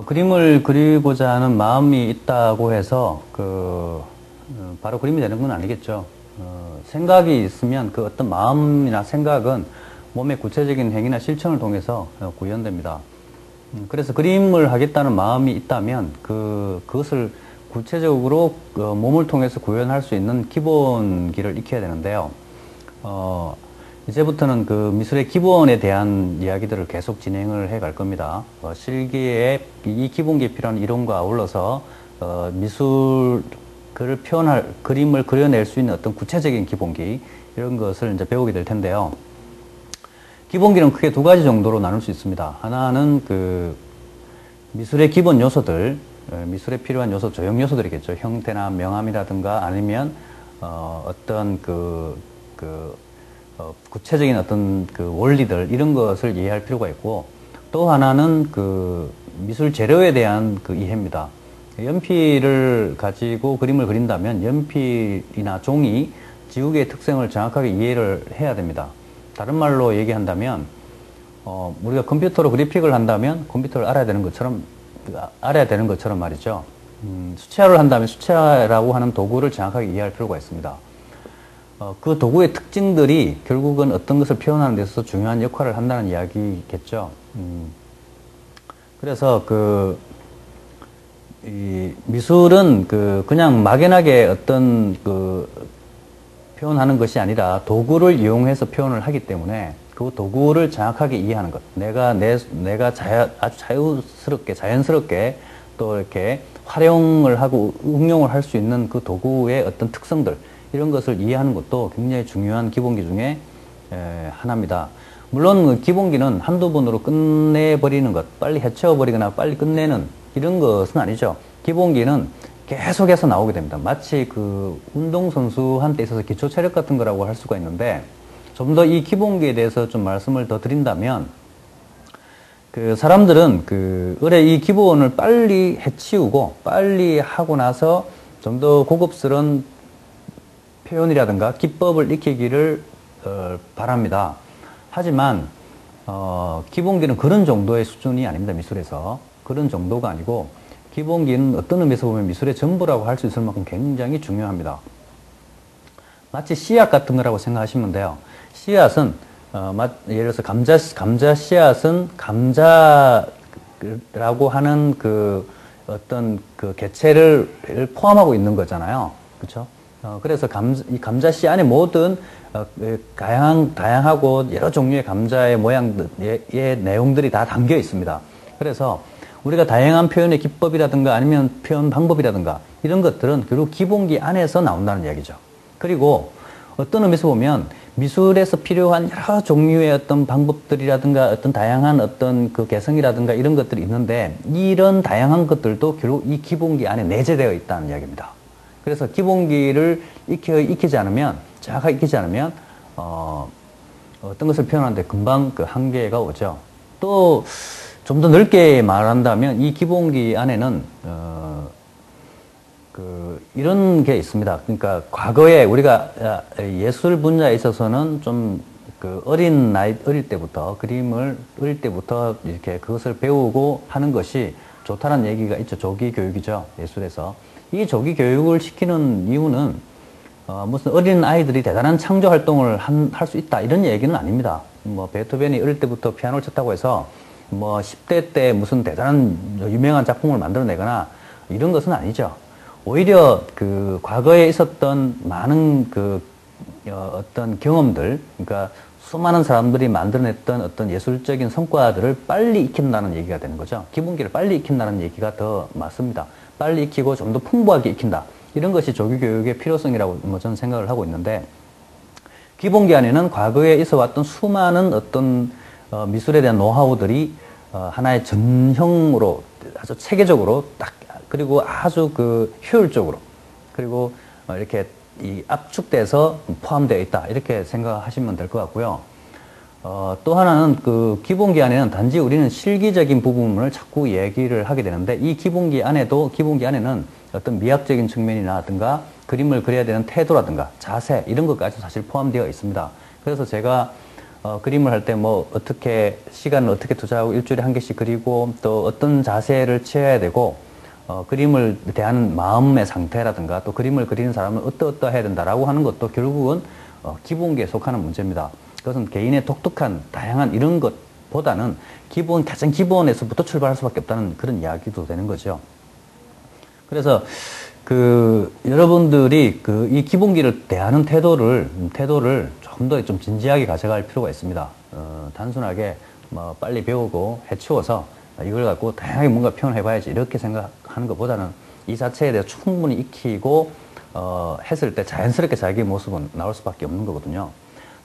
그림을 그리고자 하는 마음이 있다고 해서 바로 그림이 되는 건 아니겠죠. 생각이 있으면 그 어떤 마음이나 생각은 몸의 구체적인 행위나 실천을 통해서 구현됩니다. 그래서 그림을 하겠다는 마음이 있다면 그것을 구체적으로 몸을 통해서 구현할 수 있는 기본기를 익혀야 되는데요. 이제부터는 그 미술의 기본에 대한 이야기들을 계속 진행을 해 갈 겁니다. 실기에 이 기본기에 필요한 이론과 아울러서 미술을 표현할, 그림을 그려낼 수 있는 어떤 구체적인 기본기, 이런 것을 이제 배우게 될 텐데요. 기본기는 크게 두 가지 정도로 나눌 수 있습니다. 하나는 미술의 기본 요소들, 미술에 필요한 요소, 조형 요소들이겠죠. 형태나 명암이라든가 아니면 어떤 구체적인 어떤 원리들, 이런 것을 이해할 필요가 있고, 또 하나는 미술 재료에 대한 이해입니다. 연필을 가지고 그림을 그린다면 연필이나 종이, 지우개의 특성을 정확하게 이해를 해야 됩니다. 다른 말로 얘기한다면 우리가 컴퓨터로 그래픽을 한다면 컴퓨터를 알아야 되는 것처럼 말이죠. 수채화를 한다면 수채화라고 하는 도구를 정확하게 이해할 필요가 있습니다. 그 도구의 특징들이 결국은 어떤 것을 표현하는 데 있어서 중요한 역할을 한다는 이야기겠죠. 그래서 이 미술은 그냥 막연하게 어떤 표현하는 것이 아니라 도구를 이용해서 표현을 하기 때문에 그 도구를 정확하게 이해하는 것. 내가 아주 자연스럽게 또 이렇게 활용을 하고 응용을 할 수 있는 그 도구의 어떤 특성들, 이런 것을 이해하는 것도 굉장히 중요한 기본기 중에 하나입니다. 물론 기본기는 한두 번으로 끝내버리는 것, 빨리 해치워버리거나 빨리 끝내는 이런 것은 아니죠. 기본기는 계속해서 나오게 됩니다. 마치 운동선수한테 있어서 기초체력 같은 거라고 할 수가 있는데, 좀 더 이 기본기에 대해서 좀 말씀을 더 드린다면, 사람들은 의뢰 이 기본을 빨리 해치우고 빨리 하고 나서 좀 더 고급스러운 표현이라든가 기법을 익히기를 바랍니다. 하지만 기본기는 그런 정도의 수준이 아닙니다. 미술에서 그런 정도가 아니고, 기본기는 어떤 의미에서 보면 미술의 전부라고 할 수 있을 만큼 굉장히 중요합니다. 마치 씨앗 같은 거라고 생각하시면 돼요. 씨앗은 예를 들어서 감자 씨앗은 감자라고 하는 어떤 개체를 포함하고 있는 거잖아요. 그렇죠? 그래서 이 감자 씨 안에 모든 다양하고 여러 종류의 감자의 모양의 내용들이 다 담겨 있습니다. 그래서 우리가 다양한 표현의 기법이라든가 아니면 표현 방법이라든가 이런 것들은 결국 기본기 안에서 나온다는 이야기죠. 그리고 어떤 의미에서 보면 미술에서 필요한 여러 종류의 어떤 방법들이라든가 어떤 다양한 어떤 개성이라든가 이런 것들이 있는데, 이런 다양한 것들도 결국 이 기본기 안에 내재되어 있다는 이야기입니다. 그래서 기본기를 정확하게 익히지 않으면 어떤 것을 표현하는데 금방 한계가 오죠. 또 좀 더 넓게 말한다면 이 기본기 안에는 이런 게 있습니다. 그러니까 과거에 우리가 예술 분야에 있어서는 좀 어릴 때부터 이렇게 그것을 배우고 하는 것이 좋다는 얘기가 있죠. 조기 교육이죠. 예술에서. 이 조기 교육을 시키는 이유는 무슨 어린 아이들이 대단한 창조 활동을 할 수 있다, 이런 얘기는 아닙니다. 베토벤이 어릴 때부터 피아노를 쳤다고 해서 10대 때 무슨 대단한 유명한 작품을 만들어내거나 이런 것은 아니죠. 오히려 과거에 있었던 많은 어떤 경험들, 그러니까 수많은 사람들이 만들어냈던 어떤 예술적인 성과들을 빨리 익힌다는 얘기가 되는 거죠. 기본기를 빨리 익힌다는 얘기가 더 맞습니다. 빨리 익히고 좀 더 풍부하게 익힌다. 이런 것이 조기 교육의 필요성이라고 저는 생각을 하고 있는데, 기본기 안에는 과거에 있어 왔던 수많은 어떤 미술에 대한 노하우들이 하나의 전형으로 아주 체계적으로 딱, 그리고 아주 효율적으로, 그리고 이렇게 압축돼서 포함되어 있다, 이렇게 생각하시면 될 것 같고요. 또 하나는 기본기 안에는 단지 우리는 실기적인 부분을 자꾸 얘기를 하게 되는데, 이 기본기 안에는 어떤 미학적인 측면이라든가 그림을 그려야 되는 태도라든가 자세, 이런 것까지 사실 포함되어 있습니다. 그래서 제가 그림을 할 때 뭐 어떻게 시간을 어떻게 투자하고 일주일에 한 개씩 그리고 또 어떤 자세를 취해야 되고 그림을 대하는 마음의 상태라든가 또 그림을 그리는 사람은 어떠어떠해야 된다라고 하는 것도 결국은 기본기에 속하는 문제입니다. 그것은 개인의 독특한 다양한 이런 것보다는 가장 기본에서부터 출발할 수밖에 없다는 그런 이야기도 되는 거죠. 그래서 여러분들이 이 기본기를 대하는 태도를 좀 더 좀 진지하게 가져갈 필요가 있습니다. 단순하게 뭐 빨리 배우고 해치워서 이걸 갖고 다양하게 뭔가 표현해봐야지 이렇게 생각하는 것보다는 이 자체에 대해서 충분히 익히고 했을 때 자연스럽게 자기의 모습은 나올 수밖에 없는 거거든요.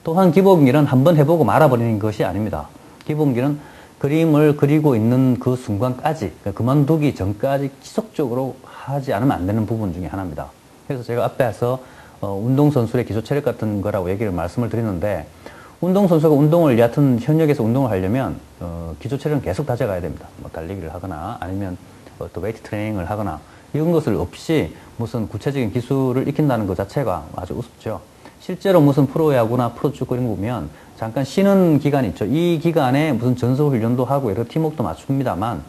또한 기본기는 한번 해보고 말아버리는 것이 아닙니다. 기본기는 그림을 그리고 있는 그 순간까지, 그만두기 전까지 지속적으로 하지 않으면 안 되는 부분 중에 하나입니다. 그래서 제가 앞에서 운동선수의 기초체력 같은 거라고 말씀을 드리는데, 운동선수가 운동을 얕은 현역에서 운동을 하려면 기초체력은 계속 다져가야 됩니다. 뭐 달리기를 하거나 아니면 또 웨이트 트레이닝을 하거나 이런 것을 없이 무슨 구체적인 기술을 익힌다는 것 자체가 아주 우습죠. 실제로 무슨 프로야구나 프로축구 이런 거 보면 잠깐 쉬는 기간이 있죠. 이 기간에 무슨 전속 훈련도 하고 여러 팀워크도 맞춥니다만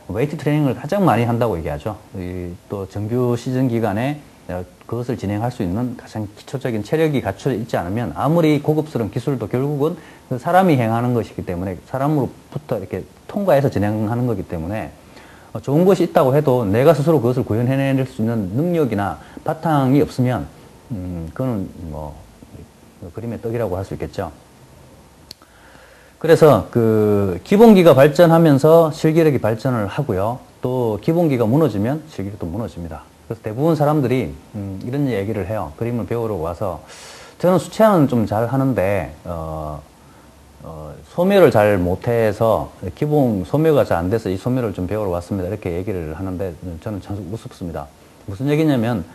웨이트 트레이닝을 가장 많이 한다고 얘기하죠. 또 정규 시즌 기간에 그것을 진행할 수 있는 가장 기초적인 체력이 갖춰져 있지 않으면 아무리 고급스러운 기술도 결국은 사람이 행하는 것이기 때문에 사람으로부터 이렇게 통과해서 진행하는 거기 때문에 좋은 것이 있다고 해도 내가 스스로 그것을 구현해낼 수 있는 능력이나 바탕이 없으면 그거는 뭐 그림의 떡이라고 할 수 있겠죠. 그래서 기본기가 발전하면서 실기력이 발전을 하고요. 또 기본기가 무너지면 실기력도 무너집니다. 그래서 대부분 사람들이 이런 얘기를 해요. 그림을 배우러 와서 저는 수채화는 좀 잘 하는데 소묘를 잘 못해서 기본 소묘가 잘 안 돼서 이 소묘를 좀 배우러 왔습니다. 이렇게 얘기를 하는데 저는 참 우습습니다. 무슨 얘기냐면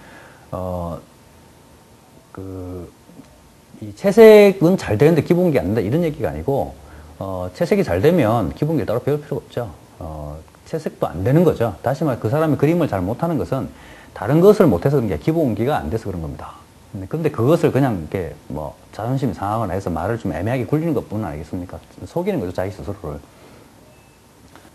이 채색은 잘 되는데 기본기 안 된다 이런 얘기가 아니고 채색이 잘 되면 기본기를 따로 배울 필요가 없죠. 채색도 안 되는 거죠. 다시 말해 그 사람이 그림을 잘 못하는 것은 다른 것을 못해서 그런 게 기본기가 안 돼서 그런 겁니다. 근데 그것을 그냥 이렇게 뭐 자존심이 상하거나 해서 말을 좀 애매하게 굴리는 것뿐은 아니겠습니까? 속이는 거죠, 자기 스스로를.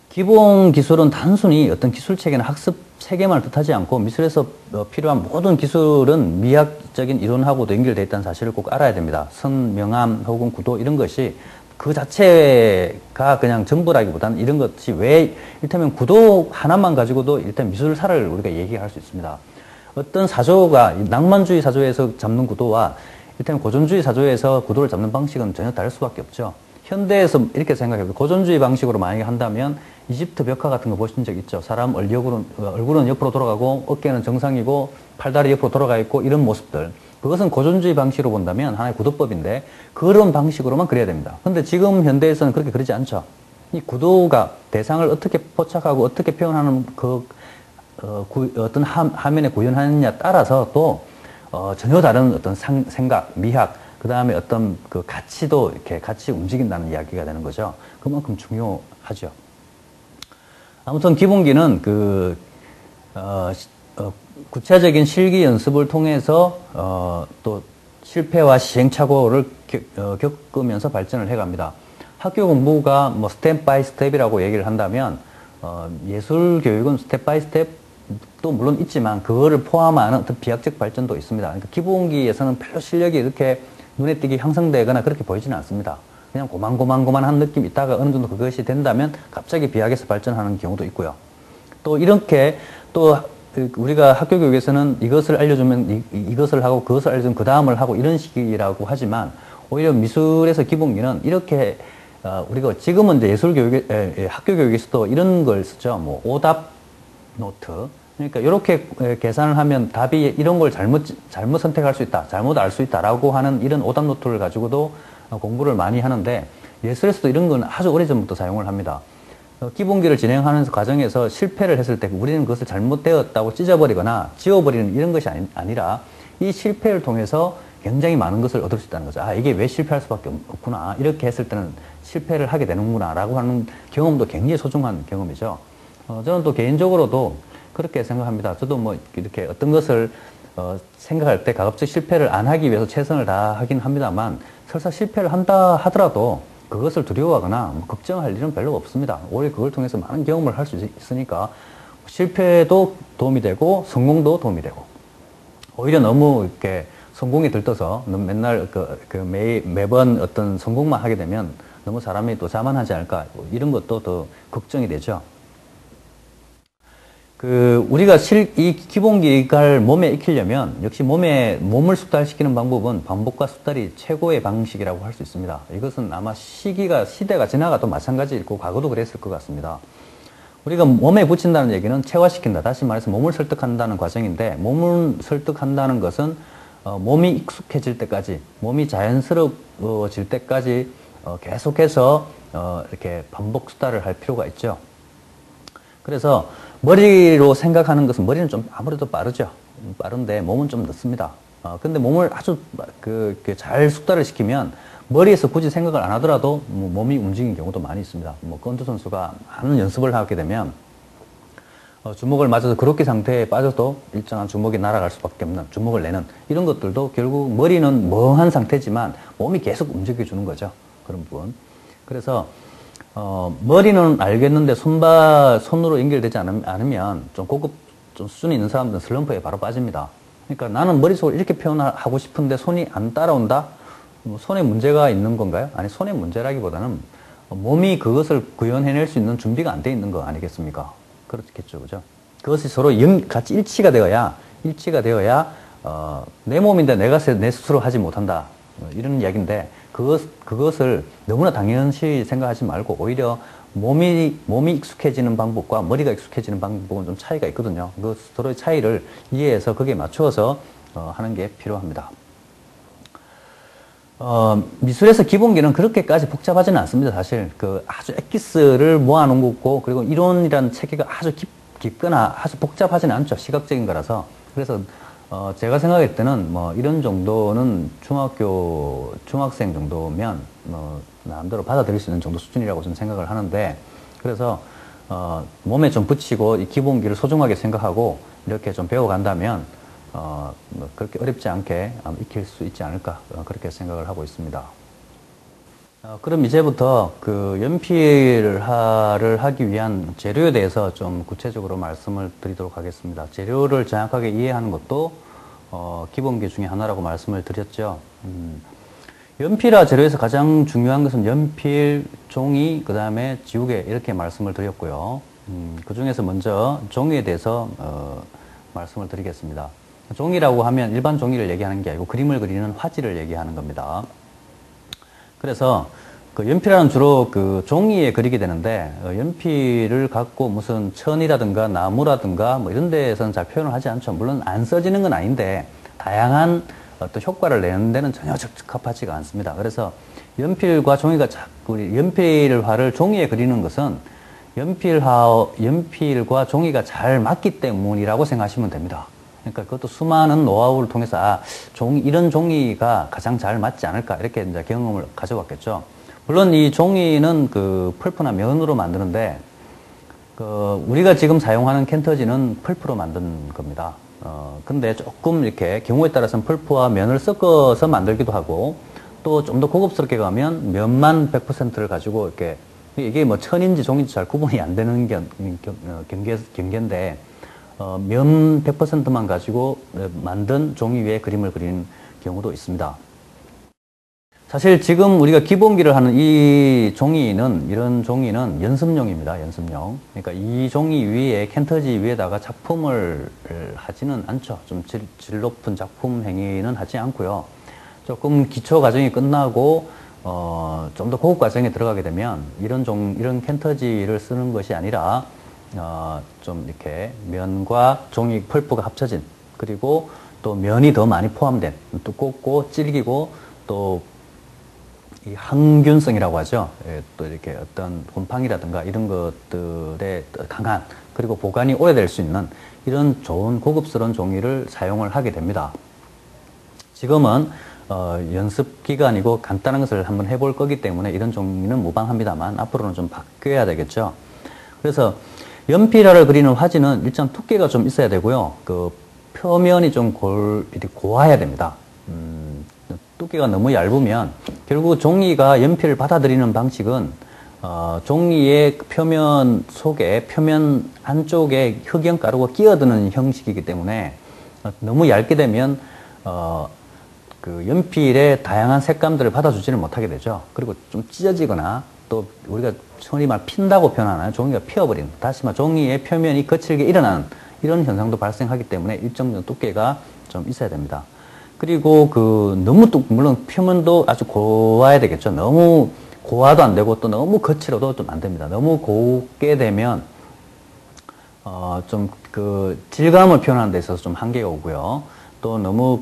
기본 기술은 단순히 어떤 기술 체계나 학습 체계만을 뜻하지 않고 미술에서 필요한 모든 기술은 미학적인 이론하고도 연결되어 있다는 사실을 꼭 알아야 됩니다. 선, 명암 혹은 구도 이런 것이 그 자체가 그냥 전부라기보다는 이런 것이 왜 일테면 구도 하나만 가지고도 일단 미술사를 우리가 얘기할 수 있습니다. 어떤 사조가 낭만주의 사조에서 잡는 구도와 일테면 고전주의 사조에서 구도를 잡는 방식은 전혀 다를 수밖에 없죠. 현대에서 이렇게 생각해요. 고전주의 방식으로 만약에 한다면 이집트 벽화 같은 거 보신 적 있죠? 사람 얼굴은 옆으로 돌아가고 어깨는 정상이고 팔다리 옆으로 돌아가 있고 이런 모습들. 그것은 고전주의 방식으로 본다면 하나의 구도법인데 그런 방식으로만 그려야 됩니다. 근데 지금 현대에서는 그렇게 그리지 않죠. 이 구도가 대상을 어떻게 포착하고 어떻게 표현하는 어떤 화면에 구현하느냐 따라서 또 전혀 다른 어떤 생각, 미학, 그 다음에 어떤 그 가치도 이렇게 같이 움직인다는 이야기가 되는 거죠. 그만큼 중요하죠. 아무튼 기본기는 구체적인 실기 연습을 통해서 또 실패와 시행착오를 겪으면서 발전을 해갑니다. 학교 공부가 뭐 스텝 바이 스텝이라고 얘기를 한다면 예술 교육은 스텝 바이 스텝도 물론 있지만 그거를 포함하는 어떤 비약적 발전도 있습니다. 그러니까 기본기에서는 별로 실력이 이렇게 눈에 띄게 향상되거나 그렇게 보이지는 않습니다. 그냥 고만고만한 느낌이 있다가 어느 정도 그것이 된다면 갑자기 비약에서 발전하는 경우도 있고요. 또 이렇게 또 우리가 학교 교육에서는 이것을 알려주면 이것을 하고 그것을 알려주면 그 다음을 하고 이런 식이라고 하지만 오히려 미술에서 기본기는 이렇게 우리가 지금은 이제 예술 교육, 학교 교육에서도 이런 걸 쓰죠. 뭐 오답 노트. 그러니까 이렇게 계산을 하면 답이 이런 걸 잘못 선택할 수 있다, 잘못 알 수 있다라고 하는 이런 오답 노트를 가지고도 공부를 많이 하는데 예술에서도 이런 건 아주 오래전부터 사용을 합니다. 기본기를 진행하는 과정에서 실패를 했을 때 우리는 그것을 잘못되었다고 찢어버리거나 지워버리는 이런 것이 아니라 이 실패를 통해서 굉장히 많은 것을 얻을 수 있다는 거죠. 아, 이게 왜 실패할 수밖에 없구나. 이렇게 했을 때는 실패를 하게 되는구나. 라고 하는 경험도 굉장히 소중한 경험이죠. 저는 또 개인적으로도 그렇게 생각합니다. 저도 뭐 이렇게 어떤 것을 생각할 때 가급적 실패를 안 하기 위해서 최선을 다하긴 합니다만 설사 실패를 한다 하더라도 그것을 두려워하거나 뭐 걱정할 일은 별로 없습니다. 오히려 그걸 통해서 많은 경험을 할 수 있으니까 실패도 도움이 되고 성공도 도움이 되고 오히려 너무 이렇게 성공이 들떠서 맨날 매번 어떤 성공만 하게 되면 너무 사람이 또 자만하지 않을까 이런 것도 더 걱정이 되죠. 우리가 이 기본기를 몸에 익히려면 역시 몸을 숙달시키는 방법은 반복과 숙달이 최고의 방식이라고 할 수 있습니다. 이것은 아마 시대가 지나가도 마찬가지일 거고 과거도 그랬을 것 같습니다. 우리가 몸에 붙인다는 얘기는 체화시킨다. 다시 말해서 몸을 설득한다는 과정인데 몸을 설득한다는 것은 몸이 익숙해질 때까지, 몸이 자연스러워질 때까지 계속해서 이렇게 반복 숙달을 할 필요가 있죠. 그래서 머리로 생각하는 것은 머리는 좀 아무래도 빠르죠. 빠른데 몸은 좀 늦습니다. 근데 몸을 아주 잘 숙달을 시키면 머리에서 굳이 생각을 안 하더라도 몸이 움직이는 경우도 많이 있습니다. 권투 선수가 많은 연습을 하게 되면 주먹을 맞아서 그렇게 상태에 빠져도 일정한 주먹이 날아갈 수밖에 없는 주먹을 내는 이런 것들도 결국 머리는 멍한 상태지만 몸이 계속 움직여주는 거죠. 그런 부분. 그래서 머리는 알겠는데 손으로 연결되지 않으면 좀 고급 좀 수준이 있는 사람들은 슬럼프에 바로 빠집니다. 그러니까 나는 머릿속으로 이렇게 표현하고 싶은데 손이 안 따라온다? 손에 문제가 있는 건가요? 아니, 손의 문제라기보다는 몸이 그것을 구현해낼 수 있는 준비가 안 돼 있는 거 아니겠습니까? 그렇겠죠, 그죠? 그것이 서로 같이 일치가 되어야, 내 몸인데 내가 내 스스로 하지 못한다. 이런 이야기인데, 그것을 너무나 당연시 생각하지 말고, 오히려 몸이 익숙해지는 방법과 머리가 익숙해지는 방법은 좀 차이가 있거든요. 그 서로의 차이를 이해해서 거기에 맞추어서 하는 게 필요합니다. 미술에서 기본기는 그렇게까지 복잡하지는 않습니다, 사실. 아주 엑기스를 모아놓은 거고, 그리고 이론이라는 체계가 아주 깊거나 아주 복잡하지는 않죠. 시각적인 거라서. 그래서, 제가 생각할 때는 이런 정도는 중학생 정도면, 나름대로 받아들일 수 있는 정도 수준이라고 저는 생각을 하는데, 그래서, 몸에 좀 붙이고 이 기본기를 소중하게 생각하고 이렇게 좀 배워간다면, 그렇게 어렵지 않게 익힐 수 있지 않을까 그렇게 생각을 하고 있습니다. 그럼 이제부터 연필을 하기 위한 재료에 대해서 좀 구체적으로 말씀을 드리도록 하겠습니다. 재료를 정확하게 이해하는 것도 기본기 중에 하나라고 말씀을 드렸죠. 연필화 재료에서 가장 중요한 것은 연필, 종이, 그 다음에 지우개 이렇게 말씀을 드렸고요. 그 중에서 먼저 종이에 대해서 말씀을 드리겠습니다. 종이라고 하면 일반 종이를 얘기하는 게 아니고 그림을 그리는 화지를 얘기하는 겁니다. 그래서 연필화는 주로 종이에 그리게 되는데 연필을 갖고 무슨 천이라든가 나무라든가 이런 데에서는 잘 표현을 하지 않죠. 물론 안 써지는 건 아닌데 다양한 어떤 효과를 내는 데는 전혀 적합하지가 않습니다. 그래서 연필과 종이가 연필화를 종이에 그리는 것은 연필과 종이가 잘 맞기 때문이라고 생각하시면 됩니다. 그러니까 그것도 수많은 노하우를 통해서 이런 종이가 가장 잘 맞지 않을까 이렇게 이제 경험을 가져왔겠죠. 물론 이 종이는 펄프나 면으로 만드는데 우리가 지금 사용하는 캔터지는 펄프로 만든 겁니다. 근데 조금 이렇게 경우에 따라서는 펄프와 면을 섞어서 만들기도 하고 또 좀 더 고급스럽게 가면 면만 100%를 가지고 이게 천인지 종인지 잘 구분이 안 되는 경계인데 면 100%만 가지고 만든 종이 위에 그림을 그리는 경우도 있습니다. 사실 지금 우리가 기본기를 하는 이런 종이는 연습용입니다. 연습용. 그러니까 이 종이 위에 캔터지 위에다가 작품을 하지는 않죠. 좀 질 높은 작품 행위는 하지 않고요. 조금 기초 과정이 끝나고 좀 더 고급 과정에 들어가게 되면 이런 캔터지를 쓰는 것이 아니라 좀 이렇게 면과 종이 펄프가 합쳐진 그리고 또 면이 더 많이 포함된 두껍고 질기고 또 이 항균성이라고 하죠. 또 이렇게 어떤 곰팡이라든가 이런 것들에 강한 그리고 보관이 오래될 수 있는 이런 좋은 고급스러운 종이를 사용을 하게 됩니다. 지금은 연습 기간이고 간단한 것을 한번 해볼 거기 때문에 이런 종이는 무방합니다만 앞으로는 좀 바뀌어야 되겠죠. 그래서 연필화를 그리는 화지는 일단 두께가 좀 있어야 되고요. 표면이 좀 이렇게 고와야 됩니다. 두께가 너무 얇으면 결국 종이가 연필을 받아들이는 방식은 종이의 표면 속에 표면 안쪽에 흑연가루가 끼어드는 형식이기 때문에 너무 얇게 되면 그 연필의 다양한 색감들을 받아주지를 못하게 되죠. 그리고 좀 찢어지거나 또 우리가 흔히 말 핀다고 표현하나요? 종이가 피어버리는, 다시 말 종이의 표면이 거칠게 일어나는 이런 현상도 발생하기 때문에 일정 정도 두께가 좀 있어야 됩니다. 그리고 너무 물론 표면도 아주 고와야 되겠죠. 너무 고와도 안 되고 또 너무 거칠어도 좀 안 됩니다. 너무 곱게 되면 좀 질감을 표현하는 데 있어서 좀 한계가 오고요. 또 너무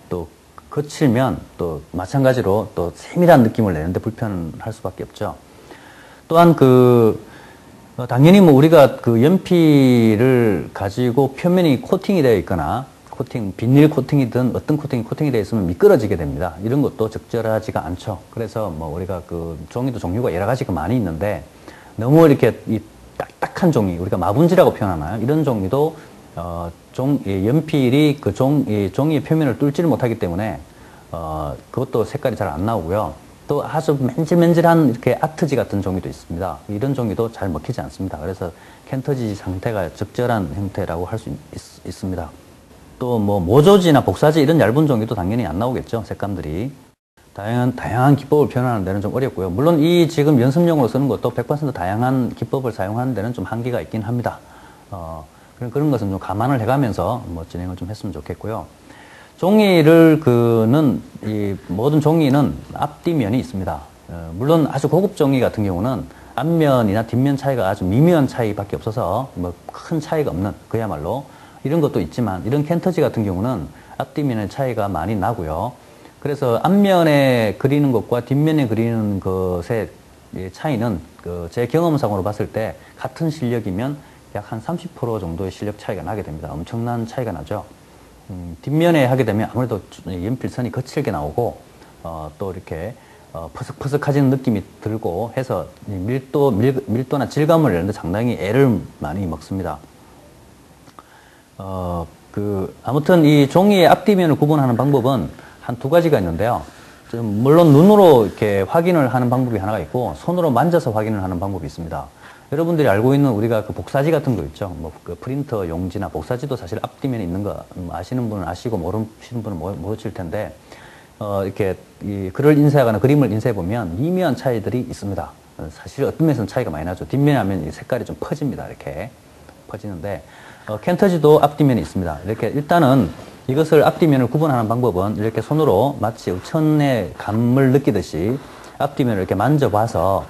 또 거칠면 또 마찬가지로 또 세밀한 느낌을 내는데 불편할 수밖에 없죠. 또한 당연히 뭐 우리가 연필을 가지고 표면이 코팅이 되어 있거나 비닐 코팅이든 어떤 코팅이 되어 있으면 미끄러지게 됩니다. 이런 것도 적절하지가 않죠. 그래서 뭐 우리가 종이도 종류가 여러 가지가 많이 있는데 너무 이렇게 이 딱딱한 종이, 우리가 마분지라고 표현하나요? 이런 종이도 연필이 종이의 표면을 뚫지를 못하기 때문에 그것도 색깔이 잘 안 나오고요. 또 아주 맨질맨질한 이렇게 아트지 같은 종이도 있습니다. 이런 종이도 잘 먹히지 않습니다. 그래서 캔터지 상태가 적절한 형태라고 할 수 있습니다. 또 뭐 모조지나 복사지 이런 얇은 종이도 당연히 안 나오겠죠. 색감들이. 다양한 기법을 표현하는 데는 좀 어렵고요. 물론 이 지금 연습용으로 쓰는 것도 100% 다양한 기법을 사용하는 데는 좀 한계가 있긴 합니다. 그런 것은 좀 감안을 해가면서 뭐 진행을 좀 했으면 좋겠고요. 종이를 이 모든 종이는 앞뒤면이 있습니다. 물론 아주 고급 종이 같은 경우는 앞면이나 뒷면 차이가 아주 미묘한 차이밖에 없어서 뭐 큰 차이가 없는, 그야말로 이런 것도 있지만, 이런 캔터지 같은 경우는 앞뒤면의 차이가 많이 나고요. 그래서 앞면에 그리는 것과 뒷면에 그리는 것의 차이는 제 경험상으로 봤을 때 같은 실력이면 약 한 30% 정도의 실력 차이가 나게 됩니다. 엄청난 차이가 나죠. 뒷면에 하게 되면 아무래도 연필선이 거칠게 나오고 또 이렇게 퍼석퍼석해지는 느낌이 들고 해서 밀도나 질감을 내는데 상당히 애를 많이 먹습니다. 아무튼 이 종이의 앞뒤면을 구분하는 방법은 한 두 가지가 있는데요. 물론 눈으로 이렇게 확인을 하는 방법이 하나가 있고, 손으로 만져서 확인을 하는 방법이 있습니다. 여러분들이 알고 있는 우리가 복사지 같은 거 있죠. 뭐 프린터 용지나 복사지도 사실 앞뒤면에 있는 거 아시는 분은 아시고 모르시는 분은 모르실 텐데, 이렇게 글을 인쇄하거나 그림을 인쇄해 보면 미묘한 차이들이 있습니다. 사실 어떤 면에서는 차이가 많이 나죠. 뒷면에 하면 색깔이 좀 퍼집니다. 이렇게 퍼지는데, 캔터지도 앞뒤면이 있습니다. 이렇게 일단은 이것을 앞뒤면을 구분하는 방법은 이렇게 손으로 마치 천의 감을 느끼듯이 앞뒤면을 이렇게 만져봐서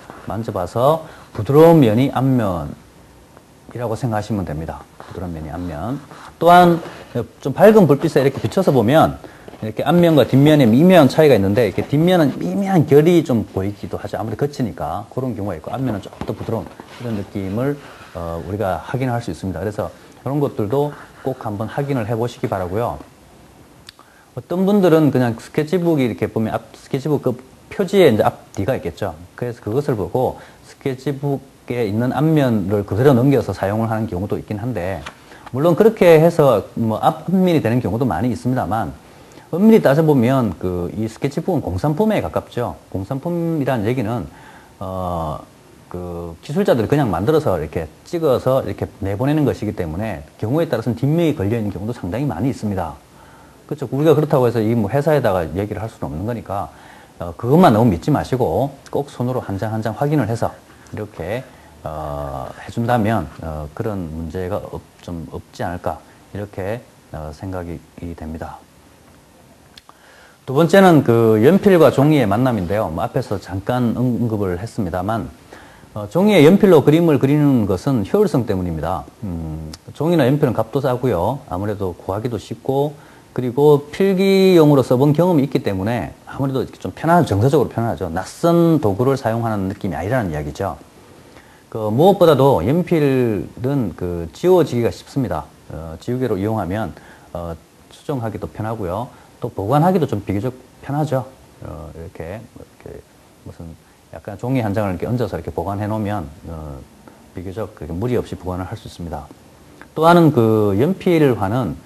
부드러운 면이 앞면이라고 생각하시면 됩니다. 부드러운 면이 앞면. 또한 좀 밝은 불빛에 이렇게 비춰서 보면 이렇게 앞면과 뒷면에 미묘한 차이가 있는데, 이렇게 뒷면은 미묘한 결이 좀 보이기도 하죠. 아무리 거치니까 그런 경우가 있고, 앞면은 조금 더 부드러운 이런 느낌을 우리가 확인할 수 있습니다. 그래서 그런 것들도 꼭 한번 확인을 해 보시기 바라고요. 어떤 분들은 그냥 스케치북이 이렇게 보면 스케치북 표지에 이제 앞뒤가 있겠죠. 그래서 그것을 보고 스케치북에 있는 앞면을 그대로 넘겨서 사용을 하는 경우도 있긴 한데, 물론 그렇게 해서 뭐 앞면이 되는 경우도 많이 있습니다만, 엄밀히 따져보면 이 스케치북은 공산품에 가깝죠. 공산품이라는 얘기는 기술자들이 그냥 만들어서 이렇게 찍어서 이렇게 내보내는 것이기 때문에 경우에 따라서는 뒷면이 걸려있는 경우도 상당히 많이 있습니다. 그렇죠. 우리가 그렇다고 해서 이 뭐 회사에다가 얘기를 할 수는 없는 거니까 그것만 너무 믿지 마시고 꼭 손으로 한 장 한 장 확인을 해서 이렇게 해준다면 그런 문제가 좀 없지 않을까, 이렇게 생각이 됩니다. 두 번째는 연필과 종이의 만남인데요. 뭐 앞에서 잠깐 언급을 했습니다만, 종이에 연필로 그림을 그리는 것은 효율성 때문입니다. 종이나 연필은 값도 싸고요. 아무래도 구하기도 쉽고, 그리고 필기용으로 써본 경험이 있기 때문에 아무래도 좀 정서적으로 편안하죠. 낯선 도구를 사용하는 느낌이 아니라는 이야기죠. 무엇보다도 연필은 지워지기가 쉽습니다. 지우개로 이용하면 수정하기도 편하고요. 또 보관하기도 좀 비교적 편하죠. 이렇게 무슨 약간 종이 한 장을 이렇게 얹어서 이렇게 보관해 놓으면 비교적 무리 없이 보관을 할 수 있습니다. 또 하나는 연필화는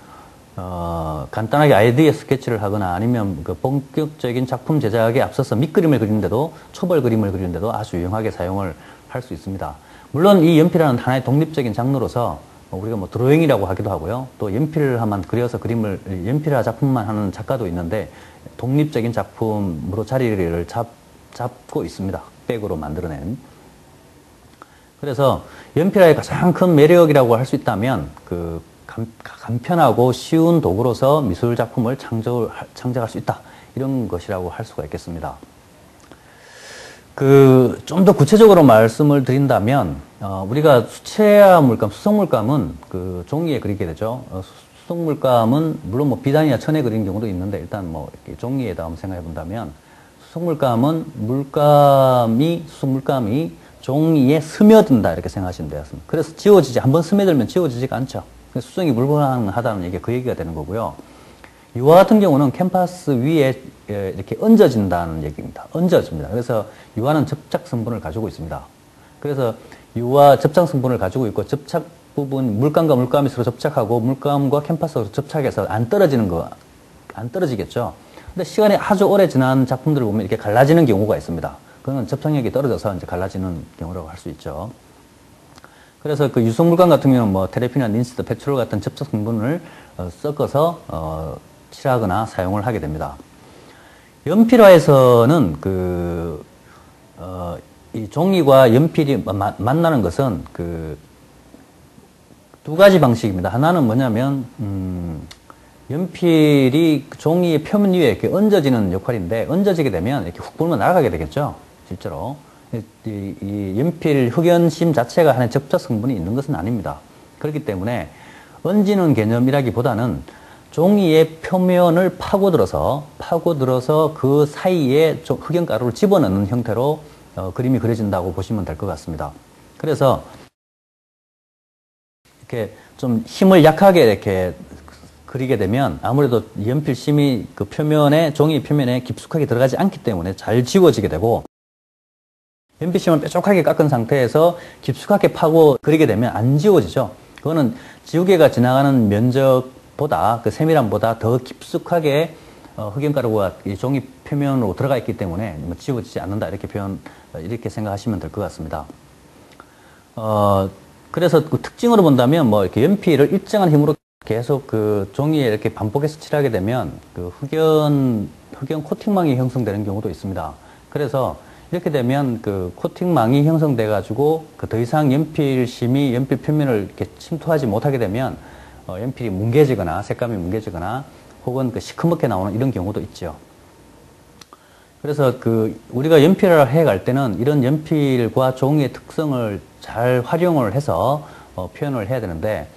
간단하게 아이디어 스케치를 하거나 아니면 그 본격적인 작품 제작에 앞서서 밑그림을 그리는데도, 초벌 그림을 그리는데도 아주 유용하게 사용을 할 수 있습니다. 물론 이 연필은 하나의 독립적인 장르로서 우리가 뭐 드로잉이라고 하기도 하고요. 또 연필화만 그려서 연필화 작품만 하는 작가도 있는데 독립적인 작품으로 자리를 잡고 있습니다. 흑백으로 만들어낸. 그래서 연필화의 가장 큰 매력이라고 할 수 있다면 그 간편하고 쉬운 도구로서 미술 작품을 창작할 수 있다. 이런 것이라고 할 수가 있겠습니다. 좀 더 구체적으로 말씀을 드린다면, 우리가 수채화 물감, 수성물감은 그 종이에 그리게 되죠. 수성물감은 물론 뭐 비단이나 천에 그리는 경우도 있는데 일단 뭐 종이에다 한번 생각해 본다면, 수성물감은 수성물감이 종이에 스며든다 이렇게 생각하시면 되겠습니다. 그래서 한번 스며들면 지워지지가 않죠. 수성이 불가능하다는 얘기가 그 얘기가 되는 거고요. 유화 같은 경우는 캔버스 위에 이렇게 얹어진다는 얘기입니다. 얹어집니다. 그래서 유화는 접착 성분을 가지고 있습니다. 그래서 유화 접착 성분을 가지고 있고 접착 부분 물감과 물감이 서로 접착하고 물감과 캔버스가 접착해서 안 떨어지겠죠. 근데 시간이 아주 오래 지난 작품들을 보면 이렇게 갈라지는 경우가 있습니다. 그건 접착력이 떨어져서 이제 갈라지는 경우라고 할 수 있죠. 그래서 그 유성 물감 같은 경우는 뭐 테레핀이나 닌시드, 페트롤 같은 접착 성분을 섞어서 칠하거나 사용을 하게 됩니다. 연필화에서는 이 종이와 연필이 만나는 것은 두 가지 방식입니다. 하나는 뭐냐면 연필이 종이의 표면 위에 이렇게 얹어지는 역할인데 얹어지게 되면 이렇게 훅 불면 날아가게 되겠죠. 실제로 이 연필 흑연심 자체가 하나의 접착 성분이 있는 것은 아닙니다. 그렇기 때문에 얹는 개념이라기보다는 종이의 표면을 파고들어서 그 사이에 흑연가루를 집어넣는 형태로 그림이 그려진다고 보시면 될 것 같습니다. 그래서 이렇게 좀 힘을 약하게 이렇게 그리게 되면 아무래도 연필심이 그 종이 표면에 깊숙하게 들어가지 않기 때문에 잘 지워지게 되고, 연필심을 뾰족하게 깎은 상태에서 깊숙하게 파고 그리게 되면 안 지워지죠. 그거는 지우개가 지나가는 면적보다, 그 세밀함보다 더 깊숙하게 흑연가루가 이 종이 표면으로 들어가 있기 때문에 지워지지 않는다. 이렇게 생각하시면 될 것 같습니다. 그래서 그 특징으로 본다면 뭐 이렇게 연필을 일정한 힘으로 계속 그 종이에 이렇게 반복해서 칠하게 되면 그 흑연 코팅망이 형성되는 경우도 있습니다. 그래서 이렇게 되면 그 코팅망이 형성돼 가지고 더 이상 연필심이 연필 표면을 이렇게 침투하지 못하게 되면 연필이 뭉개지거나 색감이 뭉개지거나 혹은 시커멓게 나오는 이런 경우도 있죠. 그래서 우리가 연필을 해갈 때는 이런 연필과 종이의 특성을 잘 활용을 해서 표현을 해야 되는데,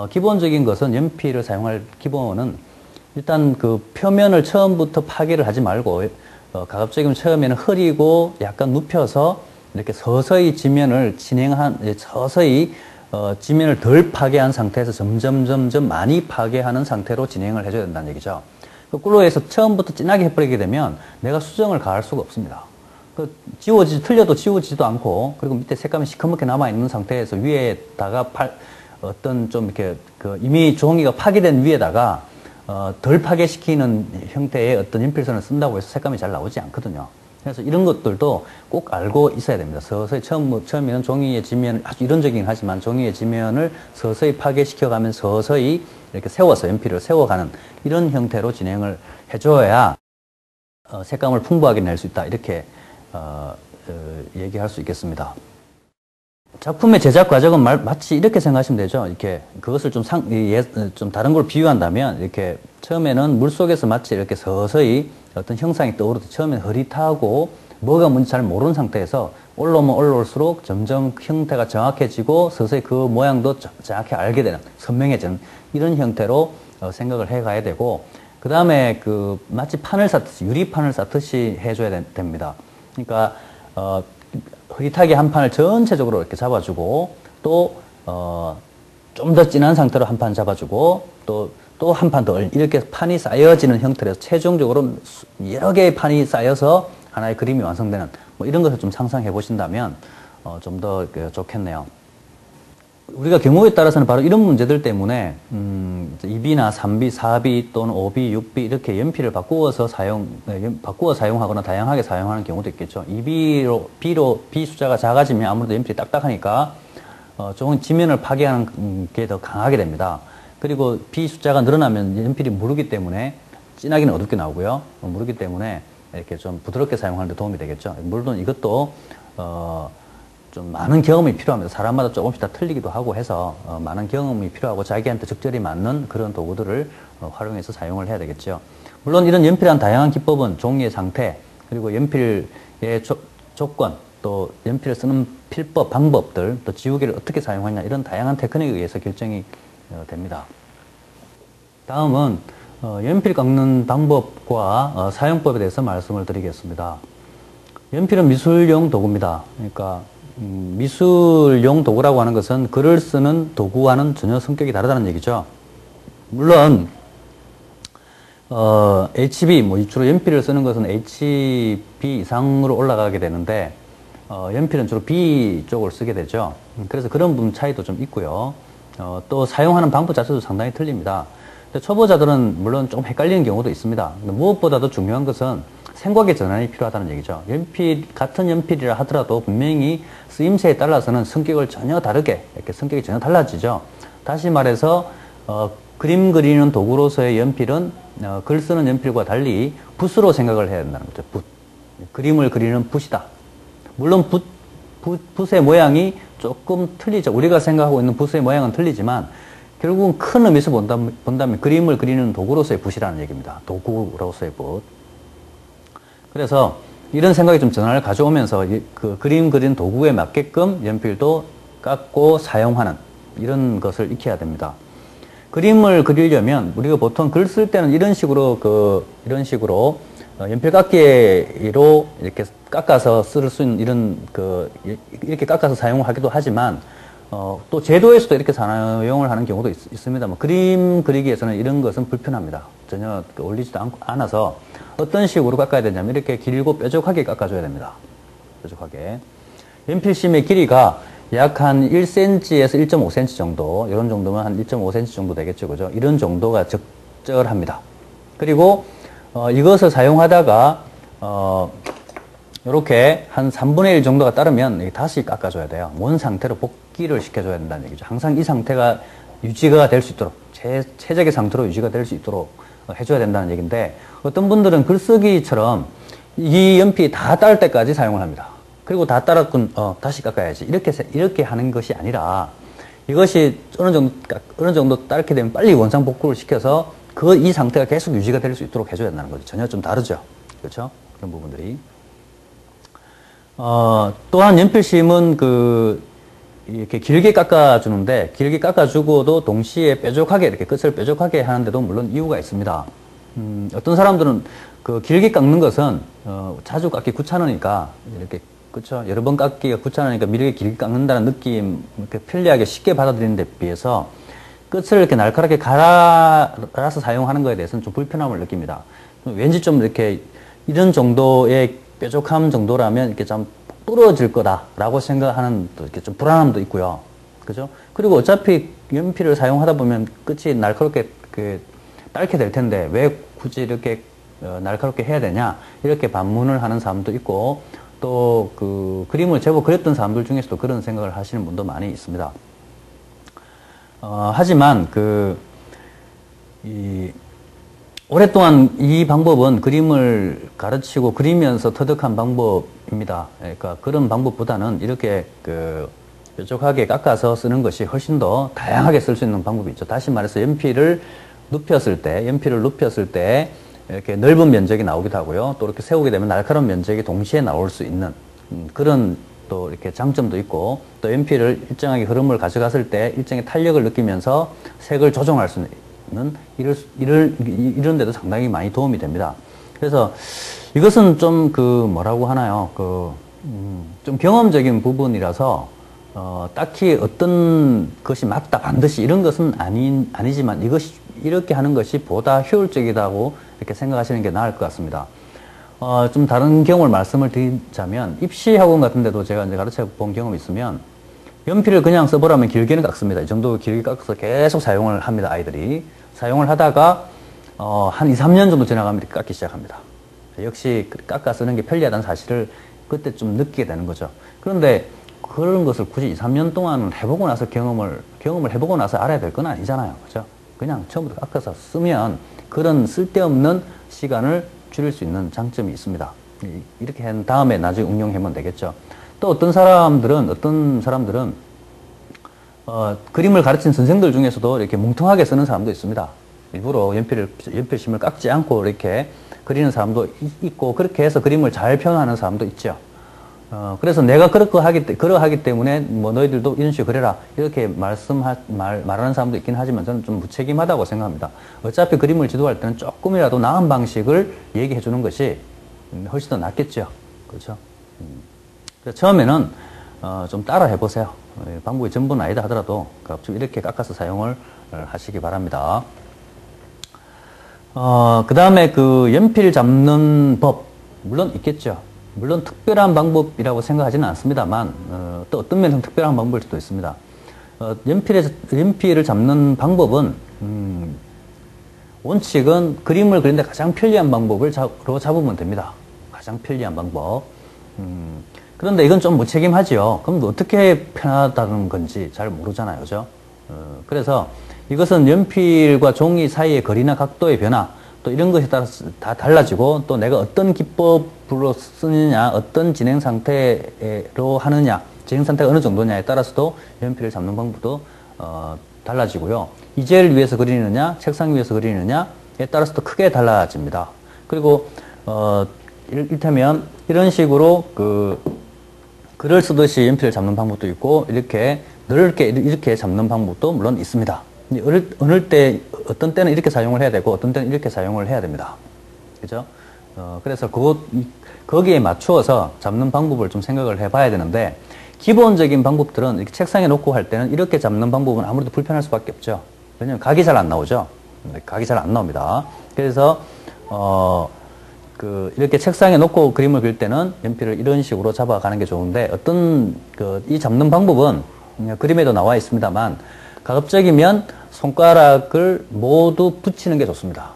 기본적인 것은 연필을 사용할 기본은 일단 그 표면을 처음부터 파괴를 하지 말고 가급적이면 처음에는 흐리고 약간 눕혀서 이렇게 서서히 지면을 지면을 덜 파괴한 상태에서 점점 많이 파괴하는 상태로 진행을 해줘야 된다는 얘기죠. 거꾸로 해서 처음부터 진하게 해버리게 되면 내가 수정을 가할 수가 없습니다. 틀려도 지워지지도 않고, 그리고 밑에 색감이 시커멓게 남아있는 상태에서 위에다가 어떤 좀 이렇게 이미 종이가 파괴된 위에다가 덜 파괴시키는 형태의 어떤 연필선을 쓴다고 해서 색감이 잘 나오지 않거든요. 그래서 이런 것들도 꼭 알고 있어야 됩니다. 서서히 처음에는 종이의 지면을, 아주 이론적이긴 하지만 종이의 지면을 서서히 파괴시켜가면 서서히 이렇게 연필을 세워가는 이런 형태로 진행을 해줘야 색감을 풍부하게 낼 수 있다. 이렇게 얘기할 수 있겠습니다. 작품의 제작 과정은 마치 이렇게 생각하시면 되죠. 이렇게 그것을 좀 다른 걸 비유한다면, 이렇게 처음에는 물 속에서 마치 이렇게 서서히 어떤 형상이 떠오르듯 처음에는 흐릿하고 뭐가 뭔지 잘 모르는 상태에서 올라오면 올라올수록 점점 형태가 정확해지고 서서히 그 모양도 정확히 알게 되는, 선명해지는 이런 형태로 생각을 해가야 되고, 그 다음에 마치 유리판을 쌓듯이 해줘야 됩니다. 그러니까 흐릿하게 한 판을 전체적으로 이렇게 잡아주고, 또 좀 더 진한 상태로 한 판 잡아주고, 또 한 판 더, 이렇게 판이 쌓여지는 형태로 최종적으로 여러 개의 판이 쌓여서 하나의 그림이 완성되는, 뭐 이런 것을 좀 상상해 보신다면 좀 더 좋겠네요. 우리가 경우에 따라서는 바로 이런 문제들 때문에 2B나 3B, 4B 또는 5B, 6B 이렇게 연필을 바꾸어서 사용하거나 다양하게 사용하는 경우도 있겠죠. 2B로 B 숫자가 작아지면 아무래도 연필이 딱딱하니까 조금 지면을 파괴하는 게 더 강하게 됩니다. 그리고 B 숫자가 늘어나면 연필이 무르기 때문에 진하기는 어둡게 나오고요. 무르기 때문에 이렇게 좀 부드럽게 사용하는 데 도움이 되겠죠. 물론 이것도 좀 많은 경험이 필요합니다. 사람마다 조금씩 다 틀리기도 하고 해서 많은 경험이 필요하고 자기한테 적절히 맞는 그런 도구들을 활용해서 사용을 해야 되겠죠. 물론 이런 연필한 다양한 기법은 종이의 상태, 그리고 연필의 조건, 또 연필을 쓰는 필법, 방법들, 또 지우개를 어떻게 사용하냐 이런 다양한 테크닉에 의해서 결정이 됩니다. 다음은 연필 깎는 방법과 사용법에 대해서 말씀을 드리겠습니다. 연필은 미술용 도구입니다. 그러니까 미술용 도구라고 하는 것은 글을 쓰는 도구와는 전혀 성격이 다르다는 얘기죠. 물론 HB, 주로 연필을 쓰는 것은 HB 이상으로 올라가게 되는데 연필은 주로 B 쪽을 쓰게 되죠. 그래서 그런 부분 차이도 좀 있고요. 또 사용하는 방법 자체도 상당히 틀립니다. 초보자들은 물론 좀 헷갈리는 경우도 있습니다. 무엇보다도 중요한 것은 생각의 전환이 필요하다는 얘기죠. 같은 연필이라 하더라도 분명히 쓰임새에 따라서는 성격을 전혀 다르게, 이렇게 성격이 전혀 달라지죠. 다시 말해서, 그림 그리는 도구로서의 연필은, 글 쓰는 연필과 달리 붓으로 생각을 해야 된다는 거죠. 붓. 그림을 그리는 붓이다. 물론 붓의 모양이 조금 틀리죠. 우리가 생각하고 있는 붓의 모양은 틀리지만, 결국은 큰 의미에서 본다면 그림을 그리는 도구로서의 붓이라는 얘기입니다. 도구로서의 붓. 그래서 이런 생각이 좀 전환을 가져오면서 그 그림 그린 도구에 맞게끔 연필도 깎고 사용하는 이런 것을 익혀야 됩니다. 그림을 그리려면 우리가 보통 글 쓸 때는 이런 식으로 연필 깎기로 이렇게 깎아서 쓸 수 있는 이렇게 깎아서 사용하기도 하지만 또 제도에서도 이렇게 사용을 하는 경우도 있습니다만 그림 그리기에서는 이런 것은 불편합니다. 전혀 어울리지도 않아서 어떤 식으로 깎아야 되냐면 이렇게 길고 뾰족하게 깎아줘야 됩니다. 뾰족하게. 연필심의 길이가 약 한 1cm에서 1.5cm 정도, 이런 정도면 한 1.5cm 정도 되겠죠. 그죠? 이런 정도가 적절합니다. 그리고 이것을 사용하다가 이렇게 한 3분의 1 정도가 따르면 다시 깎아줘야 돼요. 원 상태로 복귀를 시켜줘야 된다는 얘기죠. 항상 이 상태가 유지가 될 수 있도록, 최적의 상태로 유지가 될 수 있도록 해줘야 된다는 얘기인데, 어떤 분들은 글쓰기처럼 이 연필이 다 따를 때까지 사용을 합니다. 그리고 다 따랐군, 다시 깎아야지. 이렇게 하는 것이 아니라, 이것이 어느 정도 따르게 되면 빨리 원상 복구를 시켜서 이 상태가 계속 유지가 될 수 있도록 해줘야 된다는 거죠. 전혀 좀 다르죠. 그렇죠? 그런 부분들이. 또한 연필심은 이렇게 길게 깎아주는데, 길게 깎아주고도 동시에 뾰족하게, 이렇게 끝을 뾰족하게 하는데도 물론 이유가 있습니다. 어떤 사람들은 길게 깎는 것은, 자주 깎기 귀찮으니까, 이렇게, 그쵸? 여러 번 깎기가 귀찮으니까 미리 길게 깎는다는 느낌, 이렇게 편리하게 쉽게 받아들이는 데 비해서, 끝을 이렇게 날카롭게 갈아서 사용하는 것에 대해서는 좀 불편함을 느낍니다. 왠지 좀 이렇게, 이런 정도의 뾰족함 정도라면 이렇게 좀 부러질 거다라고 생각하는 또 이렇게 좀 불안함도 있고요. 그죠? 그리고 어차피 연필을 사용하다 보면 끝이 날카롭게 딸게 될 텐데 왜 굳이 이렇게 날카롭게 해야 되냐? 이렇게 반문을 하는 사람도 있고 또 그림을 제법 그렸던 사람들 중에서도 그런 생각을 하시는 분도 많이 있습니다. 하지만 오랫동안 이 방법은 그림을 가르치고 그리면서 터득한 방법입니다. 그러니까 그런 방법보다는 이렇게 뾰족하게 깎아서 쓰는 것이 훨씬 더 다양하게 쓸 수 있는 방법이 있죠. 다시 말해서 연필을 눕혔을 때 이렇게 넓은 면적이 나오기도 하고요. 또 이렇게 세우게 되면 날카로운 면적이 동시에 나올 수 있는 그런 또 이렇게 장점도 있고, 또 연필을 일정하게 흐름을 가져갔을 때 일정의 탄력을 느끼면서 색을 조정할 수 있는 이런 데도 상당히 많이 도움이 됩니다. 그래서 이것은 좀 뭐라고 하나요? 좀 경험적인 부분이라서 딱히 어떤 것이 맞다 반드시 이런 것은 아니지만 이것이 이렇게 하는 것이 보다 효율적이다고 이렇게 생각하시는 게 나을 것 같습니다. 좀 다른 경우를 말씀을 드리자면 입시학원 같은 데도 제가 이제 가르쳐 본 경험이 있으면 연필을 그냥 써보라면 길게는 깎습니다. 이 정도 길게 깎아서 계속 사용을 합니다. 아이들이. 사용을 하다가 한 2, 3년 정도 지나가면 이렇게 깎기 시작합니다. 역시 깎아 쓰는 게 편리하다는 사실을 그때 좀 느끼게 되는 거죠. 그런데 그런 것을 굳이 2, 3년 동안 해보고 나서 경험을 해보고 나서 알아야 될 건 아니잖아요. 그죠? 그냥 처음부터 깎아서 쓰면 그런 쓸데없는 시간을 줄일 수 있는 장점이 있습니다. 이렇게 한 다음에 나중에 응용하면 되겠죠. 또 어떤 사람들은 그림을 가르친 선생들 중에서도 이렇게 뭉텅하게 쓰는 사람도 있습니다. 일부러 연필심을 깎지 않고 이렇게 그리는 사람도 있고, 그렇게 해서 그림을 잘 표현하는 사람도 있죠. 그래서 내가 그러하기 때문에 뭐 너희들도 이런 식으로 그래라 이렇게 말하는 사람도 있긴 하지만 저는 좀 무책임하다고 생각합니다. 어차피 그림을 지도할 때는 조금이라도 나은 방식을 얘기해 주는 것이 훨씬 더 낫겠죠. 그렇죠? 그래서 처음에는 좀 따라 해보세요. 방법이 전부는 아니다 하더라도 좀 이렇게 깎아서 사용을 하시기 바랍니다. 그 다음에 그 연필 잡는 법 물론 있겠죠. 물론 특별한 방법이라고 생각하지는 않습니다만 또 어떤 면에서는 특별한 방법일 수도 있습니다. 연필을 잡는 방법은 원칙은 그림을 그리는데 가장 편리한 방법을 잡으면 됩니다. 가장 편리한 방법. 그런데 이건 좀 무책임하지요. 그럼 어떻게 편하다는 건지 잘 모르잖아요. 그죠? 그래서 이것은 연필과 종이 사이의 거리나 각도의 변화, 또 이런 것에 따라서 다 달라지고, 또 내가 어떤 기법으로 쓰느냐, 어떤 진행 상태로 하느냐, 진행 상태가 어느 정도냐에 따라서도 연필을 잡는 방법도 달라지고요. 이젤 위에서 그리느냐, 책상 위에서 그리느냐에 따라서도 크게 달라집니다. 그리고 이를테면 이런 식으로 글을 쓰듯이 연필을 잡는 방법도 있고, 이렇게 넓게 이렇게 잡는 방법도 물론 있습니다. 어떤 때는 이렇게 사용을 해야 되고, 어떤 때는 이렇게 사용을 해야 됩니다. 그죠? 그래서 거기에 맞추어서 잡는 방법을 좀 생각을 해봐야 되는데, 기본적인 방법들은 이렇게 책상에 놓고 할 때는 이렇게 잡는 방법은 아무래도 불편할 수밖에 없죠. 왜냐면 각이 잘 안 나오죠. 각이 잘 안 나옵니다. 그래서 이렇게 책상에 놓고 그림을 그릴 때는 연필을 이런 식으로 잡아가는 게 좋은데, 이 잡는 방법은 그림에도 나와 있습니다만, 가급적이면 손가락을 모두 붙이는 게 좋습니다.